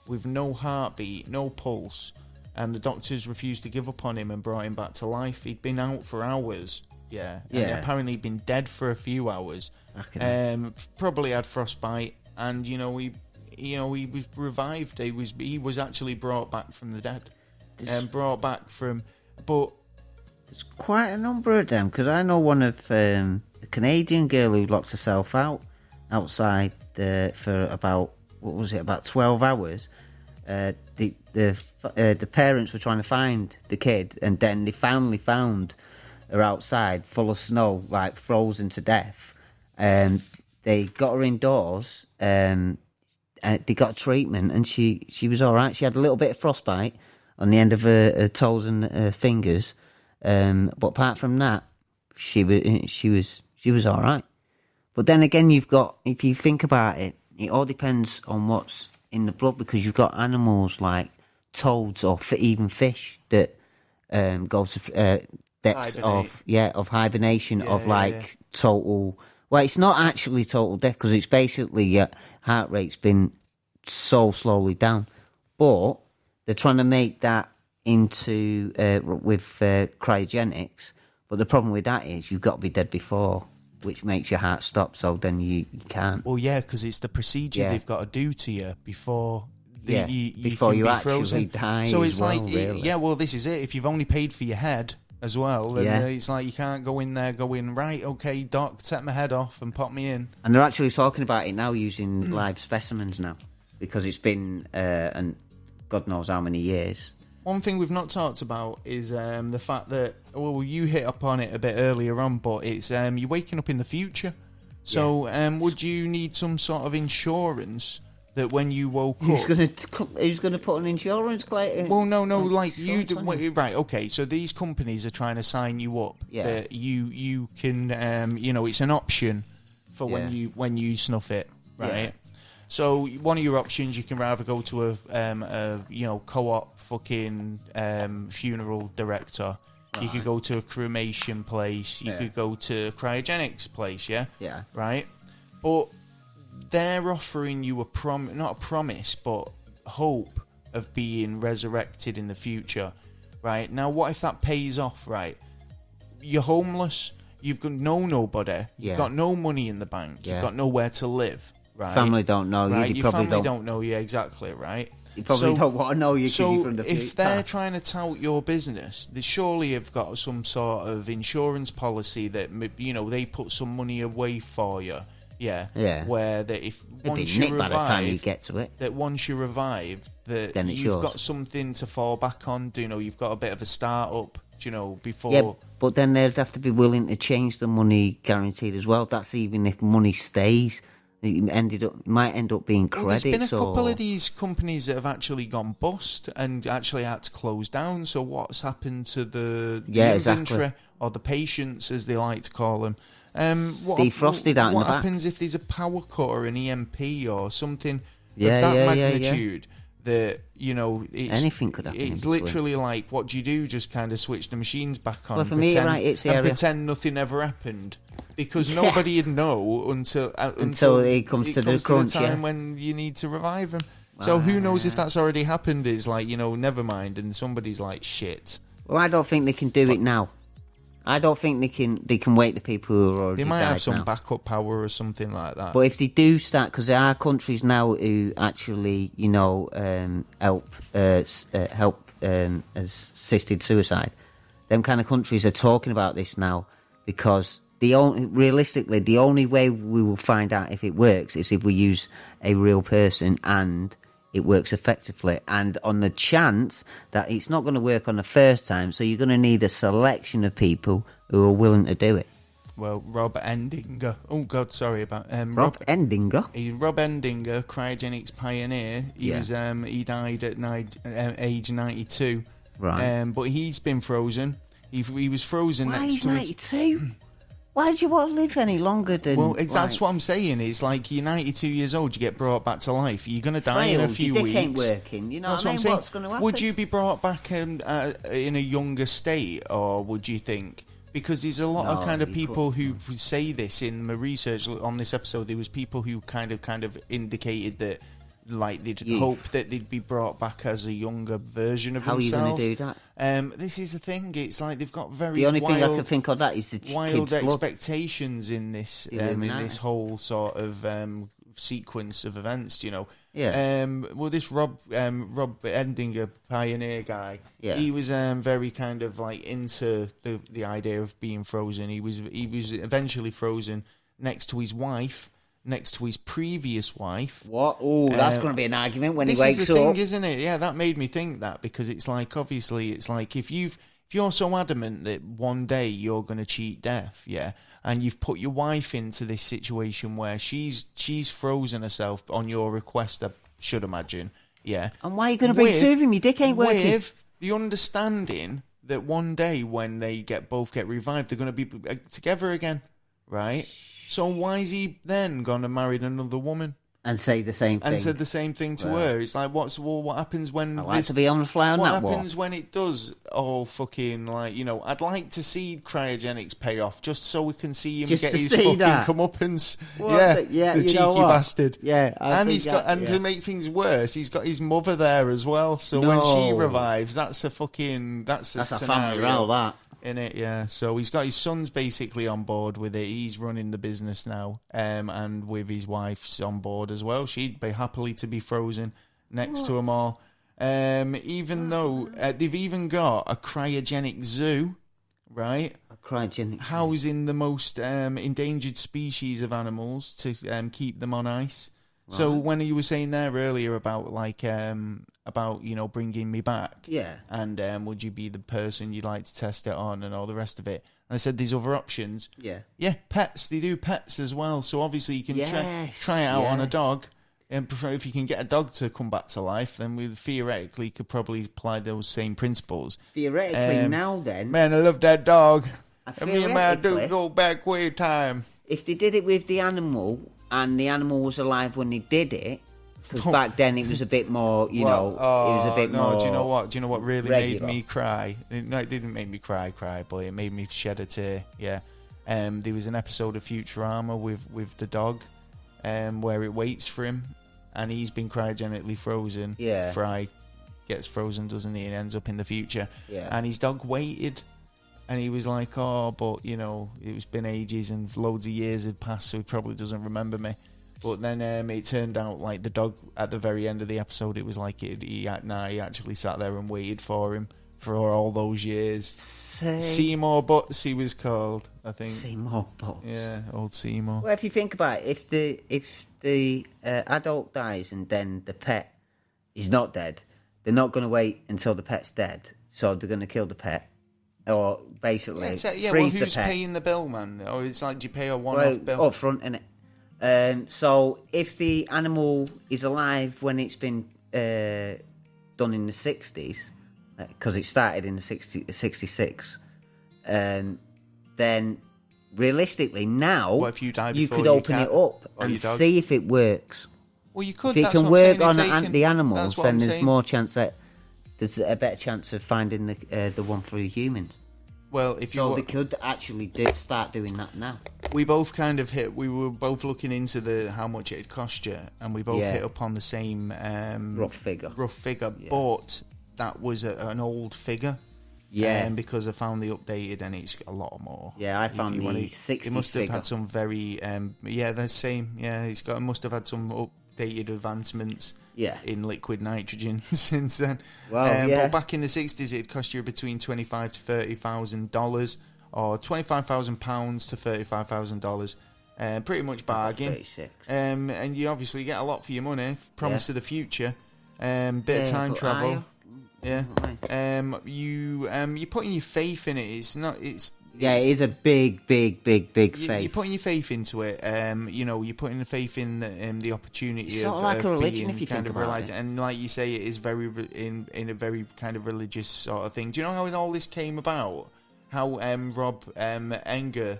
with no heartbeat, no pulse, and the doctors refused to give up on him and brought him back to life. He'd been out for hours, and apparently he'd been dead for a few hours. Probably had frostbite, and he was revived. He was actually brought back from the dead, but there's quite a number of them because I know one of a Canadian girl who locked herself outside for about. What was it? About 12 hours. The parents were trying to find the kid, and then they finally found her outside, full of snow, like frozen to death. They got her indoors, and they got treatment, and she was all right. She had a little bit of frostbite on the end of her toes and her fingers, but apart from that, she was all right. But then again, if you think about it. It all depends on what's in the blood because you've got animals like toads or even fish that go to depths of hibernation total. Well, it's not actually total death because it's basically your heart rate's been so slowly down, but they're trying to make that into with cryogenics. But the problem with that is you've got to be dead before. Which makes your heart stop, so then you can't. Well, yeah, because it's the procedure they've got to do to you before before you actually die. So it's really. well, this is it. If you've only paid for your head as well, then it's like you can't go in there going, right, okay, doc, take my head off and pop me in. And they're actually talking about it now using live specimens now because it's been, and God knows how many years. One thing we've not talked about is the fact that, well, you hit upon it a bit earlier on, but it's you're waking up in the future. So, would you need some sort of insurance that when you woke Who's up... Who's going to put an insurance claim? Well, no, like you... Right, okay, so these companies are trying to sign you up. Yeah. That you can, it's an option for when you snuff it, right? Yeah. So one of your options, you can rather go to a co-op fucking funeral director. Right. You could go to a cremation place. You could go to a cryogenics place. Yeah. Yeah. Right. But they're offering you not a promise, but hope of being resurrected in the future. Right. Now, what if that pays off? Right. You're homeless. You've got nobody. You've got no money in the bank. You've got nowhere to live. Right. Family don't know you. Right. Your family don't know you, exactly, right? You probably don't want to know you because you're from the future. If they're trying to tout your business, they surely have got some sort of insurance policy that, they put some money away for you. Yeah. Yeah. Where that if once you revive, by the time you get to it, that once you revive, that then you've got something to fall back on. You've got a bit of a start-up, before... Yeah, but then they'd have to be willing to change the money guaranteed as well. That's even if money stays. It might end up being credits. There's been a couple of these companies that have actually gone bust and actually had to close down. So what's happened to the inventory or the patients, as they like to call them? Defrosted out in the back. What happens if there's a power cut or an EMP or something of that magnitude? That anything could happen. It's literally like, what do you do? Just kind of switch the machines back on. Well, for me, it's the area. Pretend nothing ever happened. Because nobody would know until it comes to the crunch, time when you need to revive them. So who knows if that's already happened? Is like, never mind, and somebody's like, shit. Well, I don't think they can do it now. I don't think they can wait the people who are already They might died have some now. backup power or something like that. But if they do start, because there are countries now who actually, help assisted suicide. Them kind of countries are talking about this now because realistically, the only way we will find out if it works is if we use a real person and it works effectively. And on the chance that it's not going to work on the first time, so you're going to need a selection of people who are willing to do it. Well, Rob Endinger. Oh, God, sorry about... Rob Endinger? He's Rob Endinger, cryogenics pioneer. He died at age 92. Right. But he's been frozen. He was frozen next to... Why is 92? Why do you want to live any longer than... Well, that's what I'm saying. It's like you're 92 years old, you get brought back to life. You're going to die in a few weeks. Your dick ain't working. You know that's what I mean? What's going to happen? Would you be brought back in a younger state, or would you think... Because there's a lot of kind of people who say this in my research on this episode. There was people who kind of indicated that, like, they'd hope that they'd be brought back as a younger version of themselves. How are you going to do that? This is the thing. It's like they've got the only thing I can think of that is the wild kid's expectations in this whole sort of sequence of events. Yeah. Well, this Rob Endinger, pioneer guy, he was very kind of like into the idea of being frozen. He was eventually frozen next to his wife. Next to his previous wife. What? Oh, that's going to be an argument when he wakes up. This is the thing, isn't it? Yeah, that made me think that, because it's like, obviously, it's like if you're so adamant that one day you're going to cheat death, and you've put your wife into this situation where she's frozen herself on your request, I should imagine, And why are you going to bring two of them? Your dick ain't working. With the understanding that one day when they both get revived, they're going to be together again, right? So why is he then going to marry another woman? And say the same thing. And said the same thing to her. It's like, what happens when... I like to be on the fly on that What happens when it does all fucking, like, I'd like to see cryogenics pay off, just so we can see him get his fucking comeuppance. The cheeky bastard. Yeah. And to make things worse, he's got his mother there as well, so when she revives, that's a family row, that. In it, so he's got his sons basically on board with it. He's running the business now, and with his wife's on board as well. She'd be happily to be frozen next to them all. Even though they've even got a cryogenic zoo, right? A cryogenic housing the most endangered species of animals to keep them on ice. Right. So when you were saying there earlier about bringing me back, and would you be the person you'd like to test it on and all the rest of it? I said there's other options. Yeah. Yeah, pets. They do pets as well. So obviously you can try it out on a dog. And if you can get a dog to come back to life, then we theoretically could probably apply those same principles. Theoretically, now then... Man, I love that dog. Theoretically, me and my dude go back way time. If they did it with the animal, and the animal was alive when they did it, because back then it was a bit more, it was a bit more... Do you know what? Do you know what really regular. made me cry? No, it didn't make me cry, but it made me shed a tear, yeah. There was an episode of Futurama with the dog, where it waits for him, and he's been cryogenically frozen. Yeah. Fry gets frozen, doesn't he, and ends up in the future. Yeah. And his dog waited, and he was like, oh, but, it's been ages and loads of years had passed, so he probably doesn't remember me. But then it turned out, like, the dog, at the very end of the episode, it was like he actually sat there and waited for him for all those years. Seymour Butts, he was called, I think. Seymour Butts. Yeah, old Seymour. Well, if you think about it, if the adult dies and then the pet is not dead, they're not going to wait until the pet's dead, so they're going to kill the pet, or basically freeze the who's pet. paying the bill, man? Or it's like, do you pay a one-off bill? Up front, innit? So if the animal is alive when it's been done in the 60s, because it started in the 66, then realistically now what if you die you before could open it up and see if it works. Well, you could. If it that's can what work I'm saying. on the animals, then there's saying. more chance that there's a better chance of finding the one for humans. Well, they could actually start doing that now. We both kind of we were both looking into how much it'd cost you, and we both hit upon the same rough figure. Yeah. But that was an old figure. Yeah. Because I found the updated, and it's a lot more. Yeah, I found the 60s It must have figure. had some very the same. Yeah, it must have had some updated advancements. Yeah. In liquid nitrogen since then. Well, But back in the 60s, it'd cost you between $25,000 to $30,000, or £25,000 to $35,000. Pretty much bargain. 36. And you obviously get a lot for your money. Promise of the future. Bit of time travel. Yeah. You're putting your faith in it. It is a big faith. You're putting your faith into it. You're putting the faith in the opportunity. It's sort of like a religion, if you think about it. And like you say, it is very in a very kind of religious sort of thing. Do you know how all this came about? How Rob Enger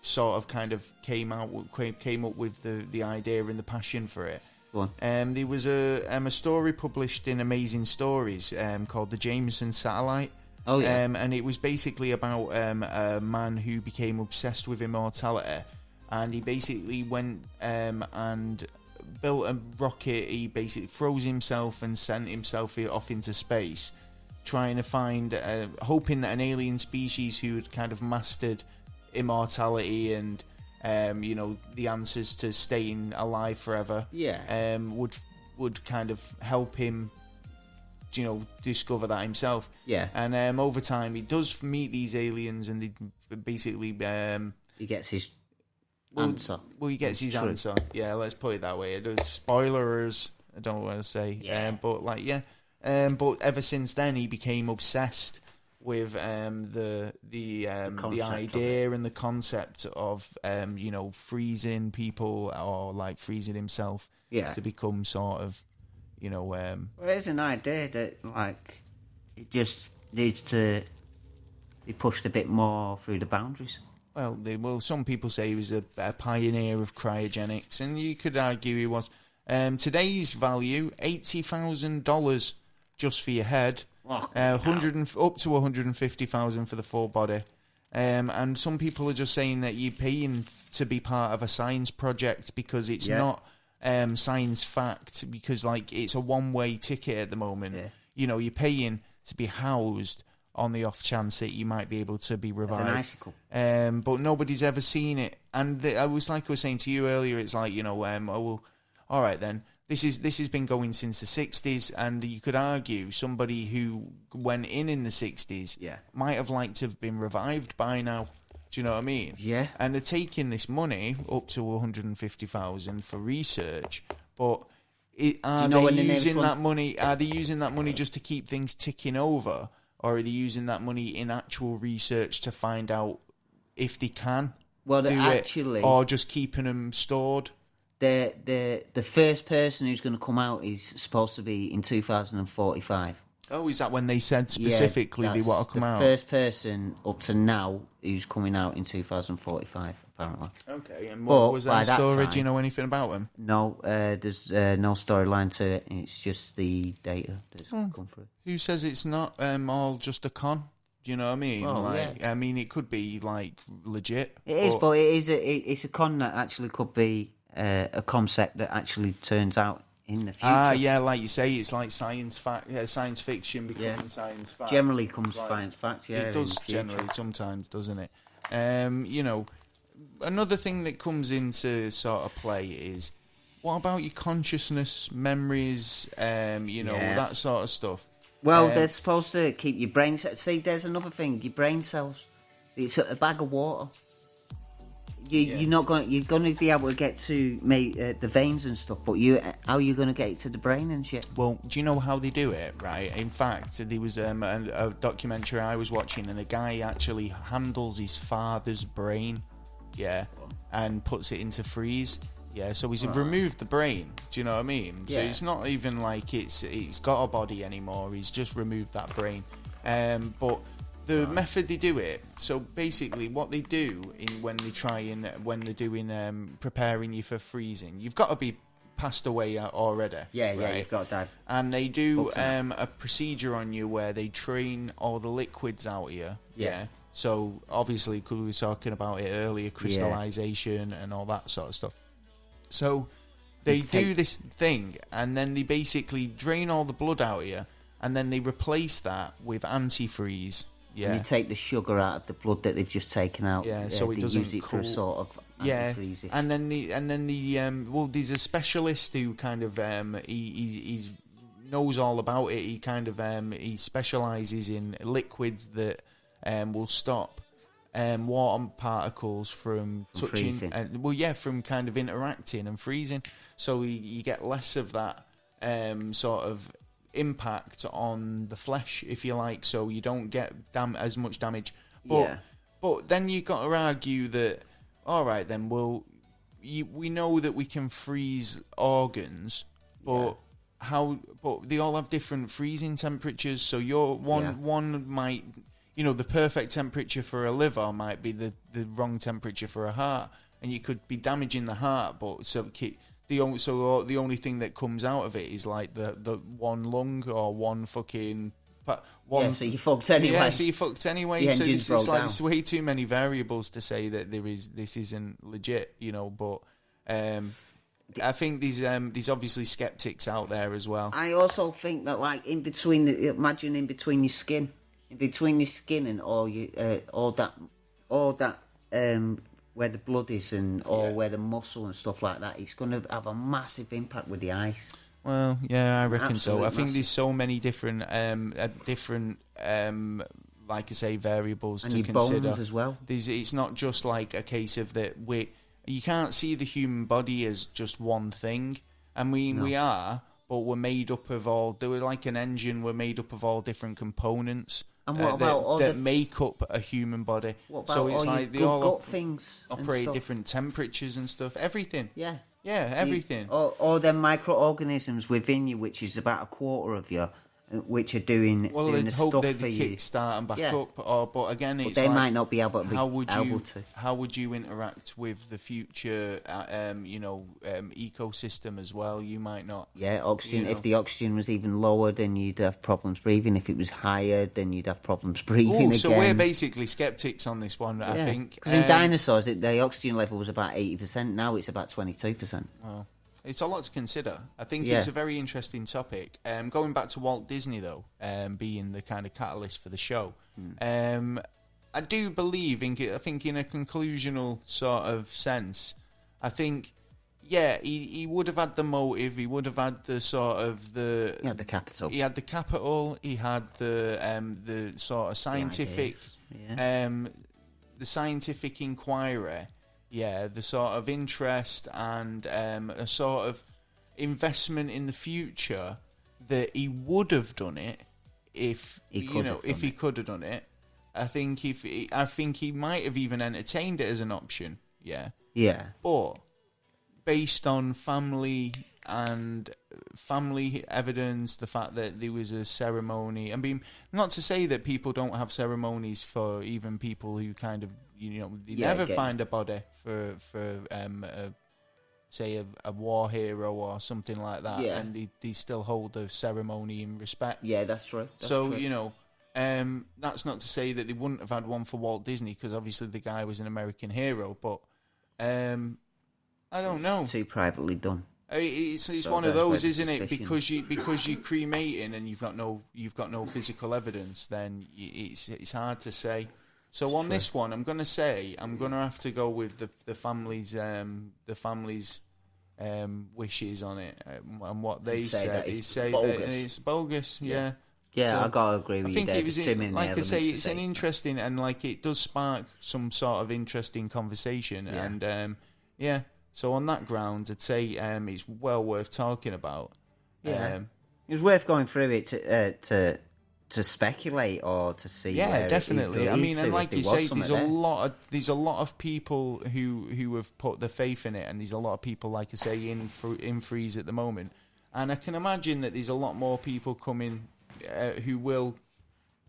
sort of kind of came up with the idea and the passion for it. There was a story published in Amazing Stories called The Jameson Satellite. Oh, yeah. And it was basically about a man who became obsessed with immortality, and he basically went and built a rocket. He basically froze himself and sent himself off into space, trying to find, hoping that an alien species who had kind of mastered immortality and the answers to staying alive forever, would kind of help him, discover that himself. Yeah. And over time, he does meet these aliens, and they basically he gets his answer. Well, he gets his answer. Yeah, let's put it that way. There's spoilers. I don't want to say. Yeah. But ever since then, he became obsessed with the idea and the concept of freezing people, or like freezing himself, to become sort of well, there's an idea that like it just needs to be pushed a bit more through the boundaries. Well, some people say he was a pioneer of cryogenics, and you could argue he was. Today's value, $80,000 just for your head. Up to $150,000 for the full body, and some people are just saying that you're paying to be part of a science project because it's not science fact, because like it's a one-way ticket at the moment. You're paying to be housed on the off chance that you might be able to be revived. It's an icicle. But nobody's ever seen it, and I was saying to you earlier, it's like all right then. This has been going since the 60s, and you could argue somebody who went in the 60s might have liked to have been revived by now. Do you know what I mean? Yeah. And they're taking this money up to $150,000 for research, but are they using that money just to keep things ticking over, or are they using that money in actual research to find out if they can Well, do actually, it, or just keeping them stored? The first person who's going to come out is supposed to be in 2045. Oh, is that when they said specifically they want to come out? The first person up to now who's coming out in 2045, apparently. Okay, and what was that story? Do you Time, know anything about them? No, there's no storyline to it. It's just the data that's come through. Who says it's not all just a con? Do you know what I mean? Well, I mean, it could be like legit. It is, but it's a con that actually could be a concept that actually turns out in the future. Yeah, like you say, it's like science fiction becoming science fact. Generally comes science facts, It does generally, sometimes, doesn't it? You know, another thing that comes into sort of play is, what about your consciousness, memories, that sort of stuff? Well, they're supposed to keep your brain... See, there's another thing, your brain cells. It's a bag of water. You're not going. You're going to be able to get to the veins and stuff, but how are you going to get it to the brain and shit? Well, do you know how they do it? Right. In fact, there was a documentary I was watching, and a guy actually handles his father's brain, and puts it into freeze. Yeah, so he's removed the brain. Do you know what I mean? Yeah. So it's not even like it's got a body anymore. He's just removed that brain. But the method they do it, so basically what they do when they're doing preparing you for freezing, you've got to be passed away already. Yeah, right? You've got to die. And they do a procedure on you where they drain all the liquids out of you. Yeah. So obviously, because we were talking about it earlier, crystallization and all that sort of stuff. So they do this thing, and then they basically drain all the blood out of you, and then they replace that with antifreeze. Yeah. And you take the sugar out of the blood that they've just taken out. Yeah, so it doesn't use it for a sort of antifreeze. Yeah, and then there's a specialist who kind of he's knows all about it. He kind of he specialises in liquids that will stop water particles from touching, from kind of interacting and freezing. So you get less of that sort of impact on the flesh, if you like, so you don't get as much damage. But then you got to argue that, all right, then, we know that we can freeze organs, but but they all have different freezing temperatures. So one might, the perfect temperature for a liver might be the wrong temperature for a heart, and you could be damaging the heart, but the only thing that comes out of it is like the one lung or one fucking so you fucked anyway. Yeah, so you fucked anyway. The so there's way too many variables to say that this isn't legit, But I think there's obviously skeptics out there as well. I also think that, like, in between your skin and all that where the blood is and where the muscle and stuff like that, it's going to have a massive impact with the ice. Well, yeah, I reckon so. I think massive. there's so many different, like I say, variables and to your consider bones as well. It's not just like a case of that you can't see the human body as just one thing. I mean, we are, but we're made up of we're like an engine. We're made up of all different components. And what about that make up a human body? What about so it's all like they your all gut things operate different temperatures and stuff. Everything. Yeah, everything. Or the microorganisms within you, which is about a quarter of you, which are doing the hope stuff that for they you. kickstart and back up. But again, it's they like, might not be able to. How would you interact with the future, ecosystem as well? You might not. Yeah, oxygen. If the oxygen was even lower, then you'd have problems breathing. If it was higher, then you'd have problems breathing again. So we're basically skeptics on this one, I think. Because in dinosaurs, the oxygen level was about 80%. Now it's about 22%. Well, it's a lot to consider. I think it's a very interesting topic. Going back to Walt Disney, though, being the kind of catalyst for the show, I do believe, I think in a conclusional sort of sense, I think, he would have had the motive, he would have had the sort of He had the capital. He had the capital, he had the sort of scientific, the scientific inquiry. Yeah, the sort of interest and a sort of investment in the future that he would have done it if He could have done it. I think he might have even entertained it as an option. Yeah. Yeah. But based on family evidence, the fact that there was a ceremony. I mean, not to say that people don't have ceremonies for even people who kind of, they never find a body for say a war hero or something like that, and they still hold the ceremony in respect. Yeah, that's true. That's not to say that they wouldn't have had one for Walt Disney, because obviously the guy was an American hero, but I don't know. It's too privately done. It's one of those, isn't it? Because you're cremating and you've got no physical evidence, then it's hard to say. So on this one, I'm going to have to go with the family's wishes on it, and what they said is say that it's bogus. Yeah. Yeah, So I gotta agree with you. I think it was like I say, it's an interesting, and like it does spark some sort of interesting conversation, and So on that ground, I'd say it's well worth talking about. Yeah, it was worth going through it to speculate or to see. Yeah, definitely. I mean, and like you say, there's a lot of people who have put their faith in it, and there's a lot of people, like I say, in freeze at the moment, and I can imagine that there's a lot more people coming who will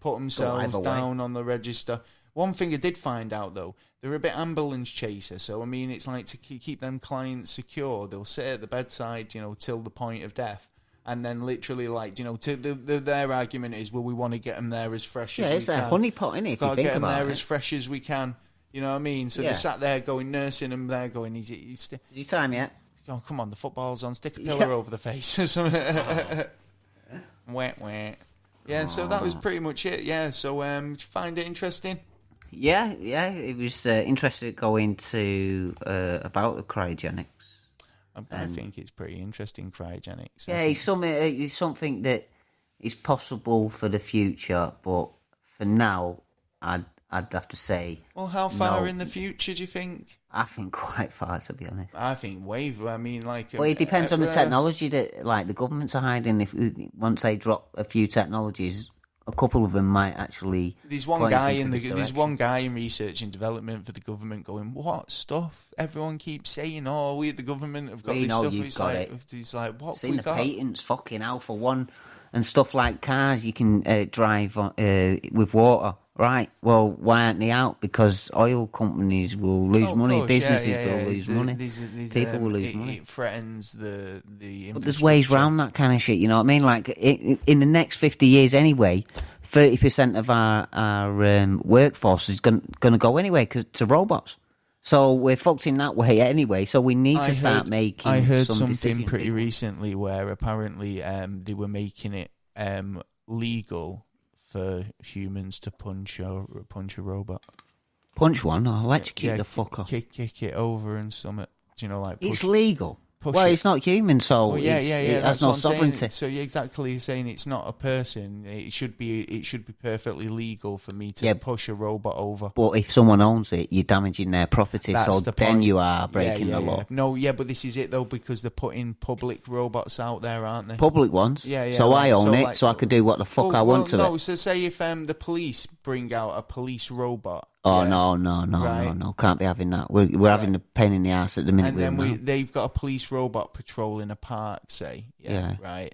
put themselves down on the register. One thing I did find out, though, they're a bit ambulance chaser. So, I mean, it's like to keep them clients secure. They'll sit at the bedside, till the point of death. And then literally, their argument is, well, we want to get them there as fresh as we can. Yeah, it's a honeypot, innit, if you think about it. Got to get them there as fresh as we can. You know what I mean? So they sat there nursing them there going, is your time yet? Oh, come on, the football's on. Stick a pillar over the face or something. Wet. Yeah, so that was pretty much it. Yeah, so did you find it interesting? Yeah, it was interesting to go into about the cryogenics. I think it's pretty interesting, cryogenics. Yeah, it's something that is possible for the future, but for now, I'd have to say. Well, how far in the future do you think? I think quite far, to be honest. I think way. I mean, it depends on the technology that, the governments are hiding. If once they drop a few technologies, a couple of them might actually. There's one guy in research and development for the government going, "What stuff? Everyone keeps saying, oh, we at the government have got this stuff." He's like, "What? Seen the patents, fucking hell, for one, and stuff like cars you can drive with water." Right, well, why aren't they out? Because oil companies will lose money, businesses will lose money, people will lose money. It threatens the But there's ways around that kind of shit, you know what I mean? Like, in the next 50 years anyway, 30% of our workforce is going to go anyway to robots. So we're fucked in that way anyway, so we need to start making I heard some something pretty recently where apparently they were making it legal for humans to punch a robot. Punch one or electrocute the fucker. Kick it over and something. It's legal. Well, it's not human, so it has no sovereignty. So you're exactly saying it's not a person. It should be perfectly legal for me to push a robot over. But if someone owns it, you're damaging their property, so then you are breaking the law. No, but this is it though, because they're putting public robots out there, aren't they? Public ones. Yeah. So I own it, so I could do what the fuck I want to it. No, so say if the police bring out a police robot. Oh, no. Can't be having that. We're having a pain in the ass at the minute. And then they've got a police robot patrolling a park, say. Yeah. Right.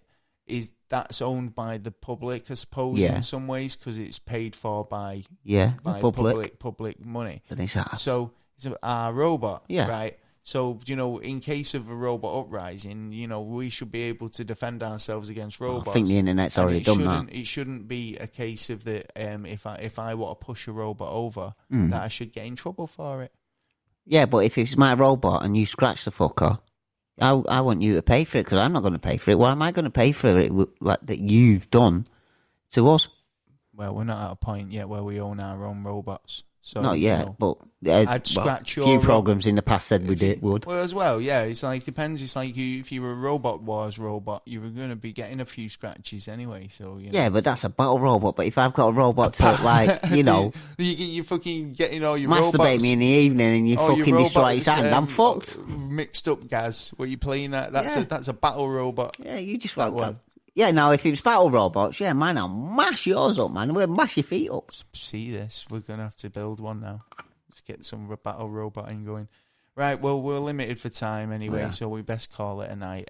That's owned by the public, I suppose, in some ways, because it's paid for by public money. But it's ours. So it's our robot, right? So, in case of a robot uprising, we should be able to defend ourselves against robots. I think the internet's already done that. It shouldn't be a case of that if I want to push a robot over, that I should get in trouble for it. Yeah, but if it's my robot and you scratch the fucker, I want you to pay for it, because I'm not going to pay for it. Why am I going to pay for it that you've done to us? Well, we're not at a point yet where we own our own robots. So, not yet, but I'd scratch a few programs in the past said we would. Well, as well, yeah. It's like depends. It's like if you were a Robot Wars robot, you were going to be getting a few scratches anyway. So yeah, but that's a battle robot. But if I've got a robot to you fucking getting all your masturbate robots, me in the evening and you fucking destroy his hand, I'm fucked. Mixed up, Gaz. What are you playing at? That's a battle robot. Yeah, you just want one. Yeah, now if it was battle robots, yeah, man, I'll mash yours up, man. We'll mash your feet up. See this? We're going to have to build one now. Let's get some battle roboting going. Right, well, we're limited for time anyway, so we best call it a night.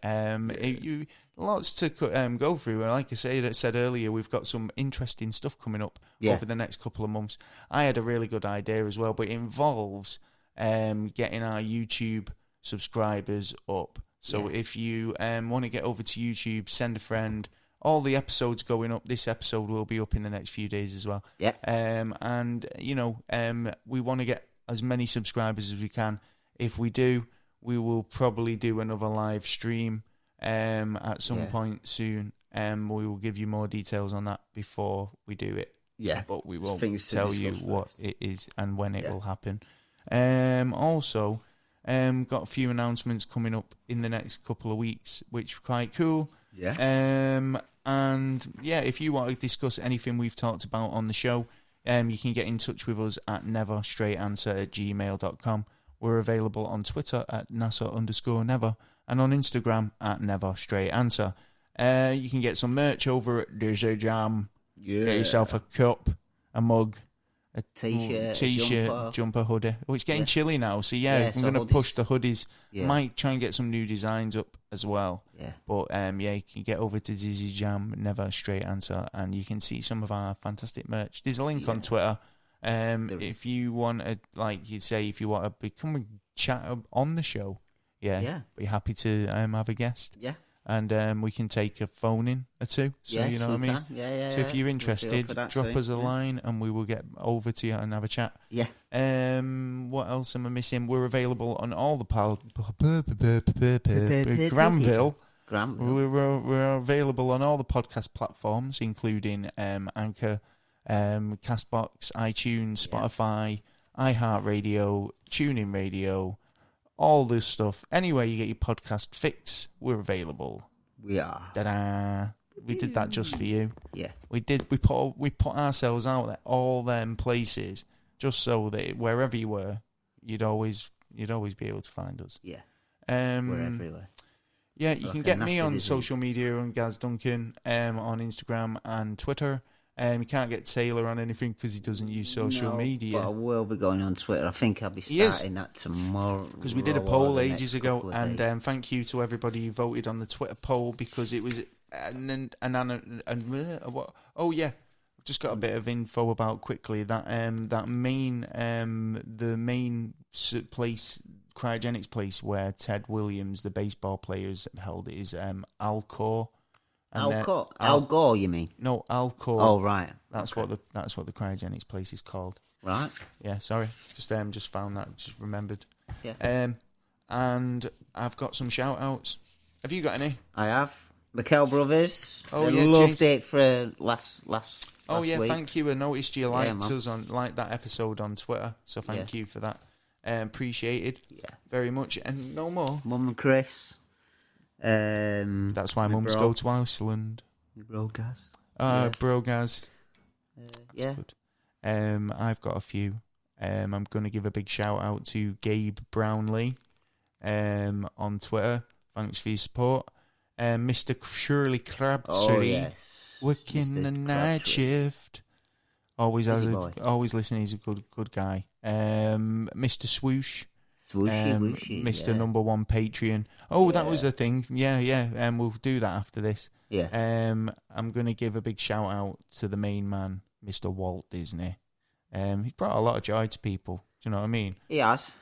Lots to go through. Like I said earlier, we've got some interesting stuff coming up over the next couple of months. I had a really good idea as well, but it involves getting our YouTube subscribers up. So if you want to get over to YouTube, send a friend. All the episodes going up. This episode will be up in the next few days as well. Yeah. And, we want to get as many subscribers as we can. If we do, we will probably do another live stream at some point soon. We will give you more details on that before we do it. Yeah. But we won't tell you what it is and when it will happen. Also, got a few announcements coming up in the next couple of weeks, which are quite cool. Yeah. If you want to discuss anything we've talked about on the show, you can get in touch with us at neverstraightanswer@gmail.com. We're available on Twitter at NASA_never and on Instagram at neverstraightanswer. You can get some merch over at Dizzy Jam. Yeah. Get yourself a cup, a mug, a t-shirt, jumper, hoodie. Oh, it's getting chilly now, so I'm going to push the hoodies. Might try and get some new designs up as well. Yeah. But you can get over to Dizzy Jam, Never Straight Answer, and you can see some of our fantastic merch. There's a link on Twitter. If you want to, if you want to become a chat on the show, be happy to have a guest. Yeah. And we can take a phone in or two. So you know what I mean? Yeah. So if you're interested, drop us a line and we will get over to you and have a chat. Yeah. What else am I missing? We're available on all the Granville. We're available on all the podcast platforms, including Anchor, Castbox, iTunes, Spotify, iHeartRadio, TuneIn Radio, all this stuff. Anywhere you get your podcast fix, we're available. We are. Ta-da! We did that just for you. Yeah. We did. We put ourselves out there, all them places, just so that wherever you were, you'd always be able to find us. Yeah. We're everywhere. Yeah, you can get me on social media on Gaz Duncan on Instagram and Twitter. You can't get Taylor on anything because he doesn't use social media. But I will be going on Twitter. I think I'll be starting that tomorrow. Because we did a poll ages ago, and thank you to everybody who voted on the Twitter poll because it was I've just got a bit of info about quickly that the main place, cryogenics place where Ted Williams, the baseball player, held it is Alcor. Al Gore, you mean? No, Alcor. Oh, right. That's what the cryogenics place is called. Right. Yeah, sorry. Just found that. Just remembered. Yeah. And I've got some shout outs. Have you got any? I have. McKell Brothers. Oh, they yeah, loved James. it for last week. Thank you. I noticed you liked us on that episode on Twitter, so thank you for that. Appreciated. Yeah. Very much. And no more. Mum and Chris. That's why mums go to Iceland. Brogaz. Brogaz. Yeah. Good. I've got a few. I'm going to give a big shout out to Gabe Brownlee on Twitter. Thanks for your support. Mr. Shirley Crabtree. Oh, yes. Working the night shift. Always listening. He's a good guy. Mr. Swoosh. Mr. Number One Patreon. That was the thing. Yeah. We'll do that after this. Yeah. I'm going to give a big shout out to the main man, Mr. Walt Disney. He brought a lot of joy to people. Do you know what I mean? He has.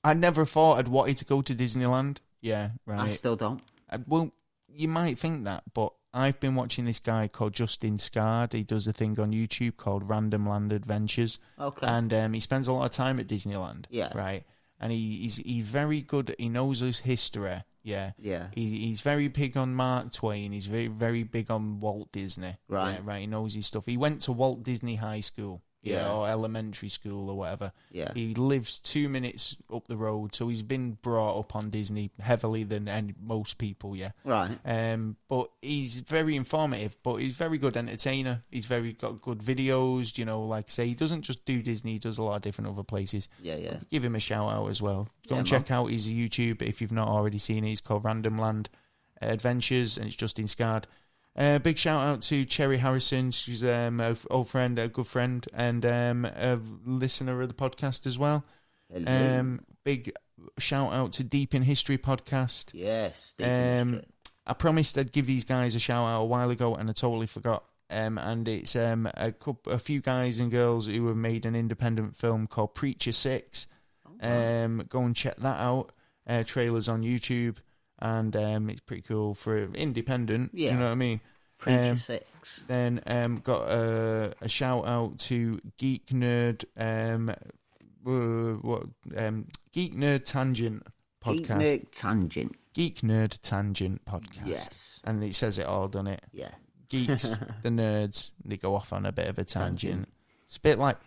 I never thought I'd wanted to go to Disneyland. Yeah, right. I still don't. Well, you might think that, but I've been watching this guy called Justin Scard. He does a thing on YouTube called Random Land Adventures. Okay. And he spends a lot of time at Disneyland. Yeah. Right. And he's very good. He knows his history. Yeah. Yeah. He's very big on Mark Twain. He's very, very big on Walt Disney. Right. Yeah, right. He knows his stuff. He went to Walt Disney High School. Yeah. Or elementary school or whatever. Yeah. He lives 2 minutes up the road, so he's been brought up on Disney heavily than most people. Yeah. Right. But he's very informative. But he's very good entertainer. He's got good videos. You know, like I say, he doesn't just do Disney. He does a lot of different other places. Yeah. Give him a shout out as well. Go and check out his YouTube if you've not already seen it. He's called Random Land Adventures, and it's Justin Scard. Big shout out to Cherry Harrison. She's a old friend, a good friend, and a listener of the podcast as well. Big shout out to Deep in History podcast. Yes. Deep in History. I promised I'd give these guys a shout out a while ago, and I totally forgot. And it's a few guys and girls who have made an independent film called Preacher 6. Go and check that out. Trailers on YouTube, and it's pretty cool for independent. Yeah. Do you know what I mean? Preacher 6. Then got a shout out to Geek Nerd. Geek Nerd Tangent podcast. Geek Nerd Tangent podcast. Yes. And it says it all, doesn't it? Yeah. Geeks, the nerds, they go off on a bit of a tangent. It's a bit like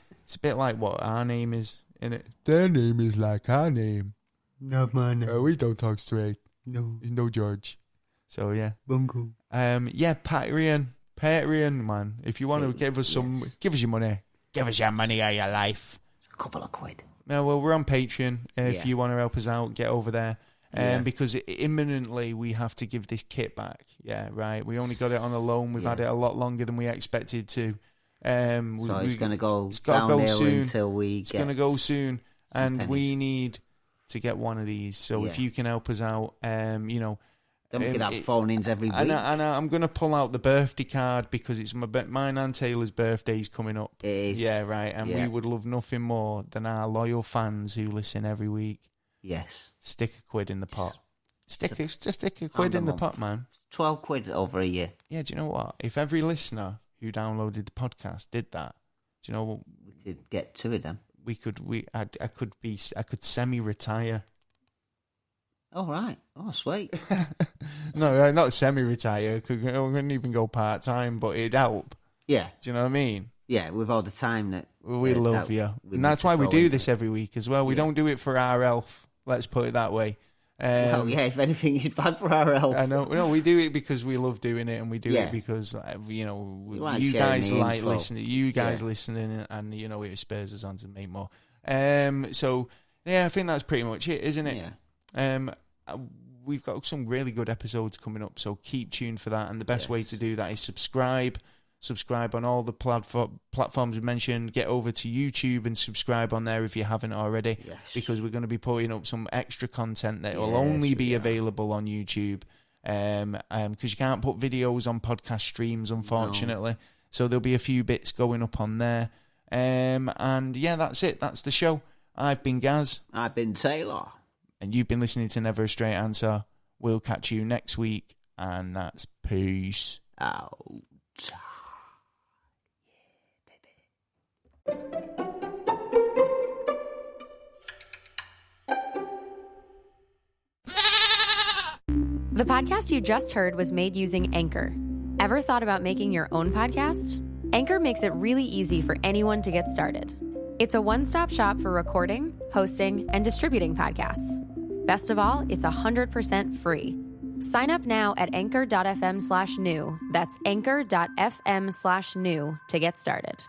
what our name is, innit? Their name is like our name. Not my name. We don't talk straight. No George. So yeah. Bungo. Patreon, man. If you want to give us give us your money. Give us your money or your life. A couple of quid. No, well, we're on Patreon. If you want to help us out, get over there. Because imminently we have to give this kit back. Yeah, right. We only got it on a loan. We've had it a lot longer than we expected to. So it's going to go downhill soon until we It's going to go soon. And we need to get one of these. So if you can help us out, Then we can have phone-ins every week. And I'm going to pull out the birthday card because it's mine and Taylor's birthday's coming up. It is. Yeah, right. And we would love nothing more than our loyal fans who listen every week. Yes. Stick a quid in the pot. Just stick a quid in the pot, man. 12 quid over a year. Yeah, do you know what? If every listener who downloaded the podcast did that, do you know what? We could get two of them. I could semi-retire. Oh, right. Oh, sweet. No, not semi-retire. I couldn't even go part-time, but it'd help. Yeah. Do you know what I mean? Yeah, with all the time that... We love you. And that's why we do this every week as well. We don't do it for our health. Let's put it that way. Well, if anything, it's bad for our health. I know. No, we do it because we love doing it, and we do it because, you guys like listening. You guys listening, and, it spurs us on to make more. So, I think that's pretty much it, isn't it? Yeah. We've got some really good episodes coming up, so keep tuned for that. And the best way to do that is subscribe. Subscribe on all the platforms we mentioned. Get over to YouTube and subscribe on there if you haven't already. Yes. Because we're going to be putting up some extra content that will only be available on YouTube. Because you can't put videos on podcast streams, unfortunately. No. So there'll be a few bits going up on there. And that's it. That's the show. I've been Gaz. I've been Taylor. And you've been listening to Never a Straight Answer. We'll catch you next week. And that's peace out. The podcast you just heard was made using Anchor. Ever thought about making your own podcast? Anchor makes it really easy for anyone to get started. It's a one-stop shop for recording, hosting, and distributing podcasts. Best of all, it's 100% free. Sign up now at anchor.fm/new. That's anchor.fm/new to get started.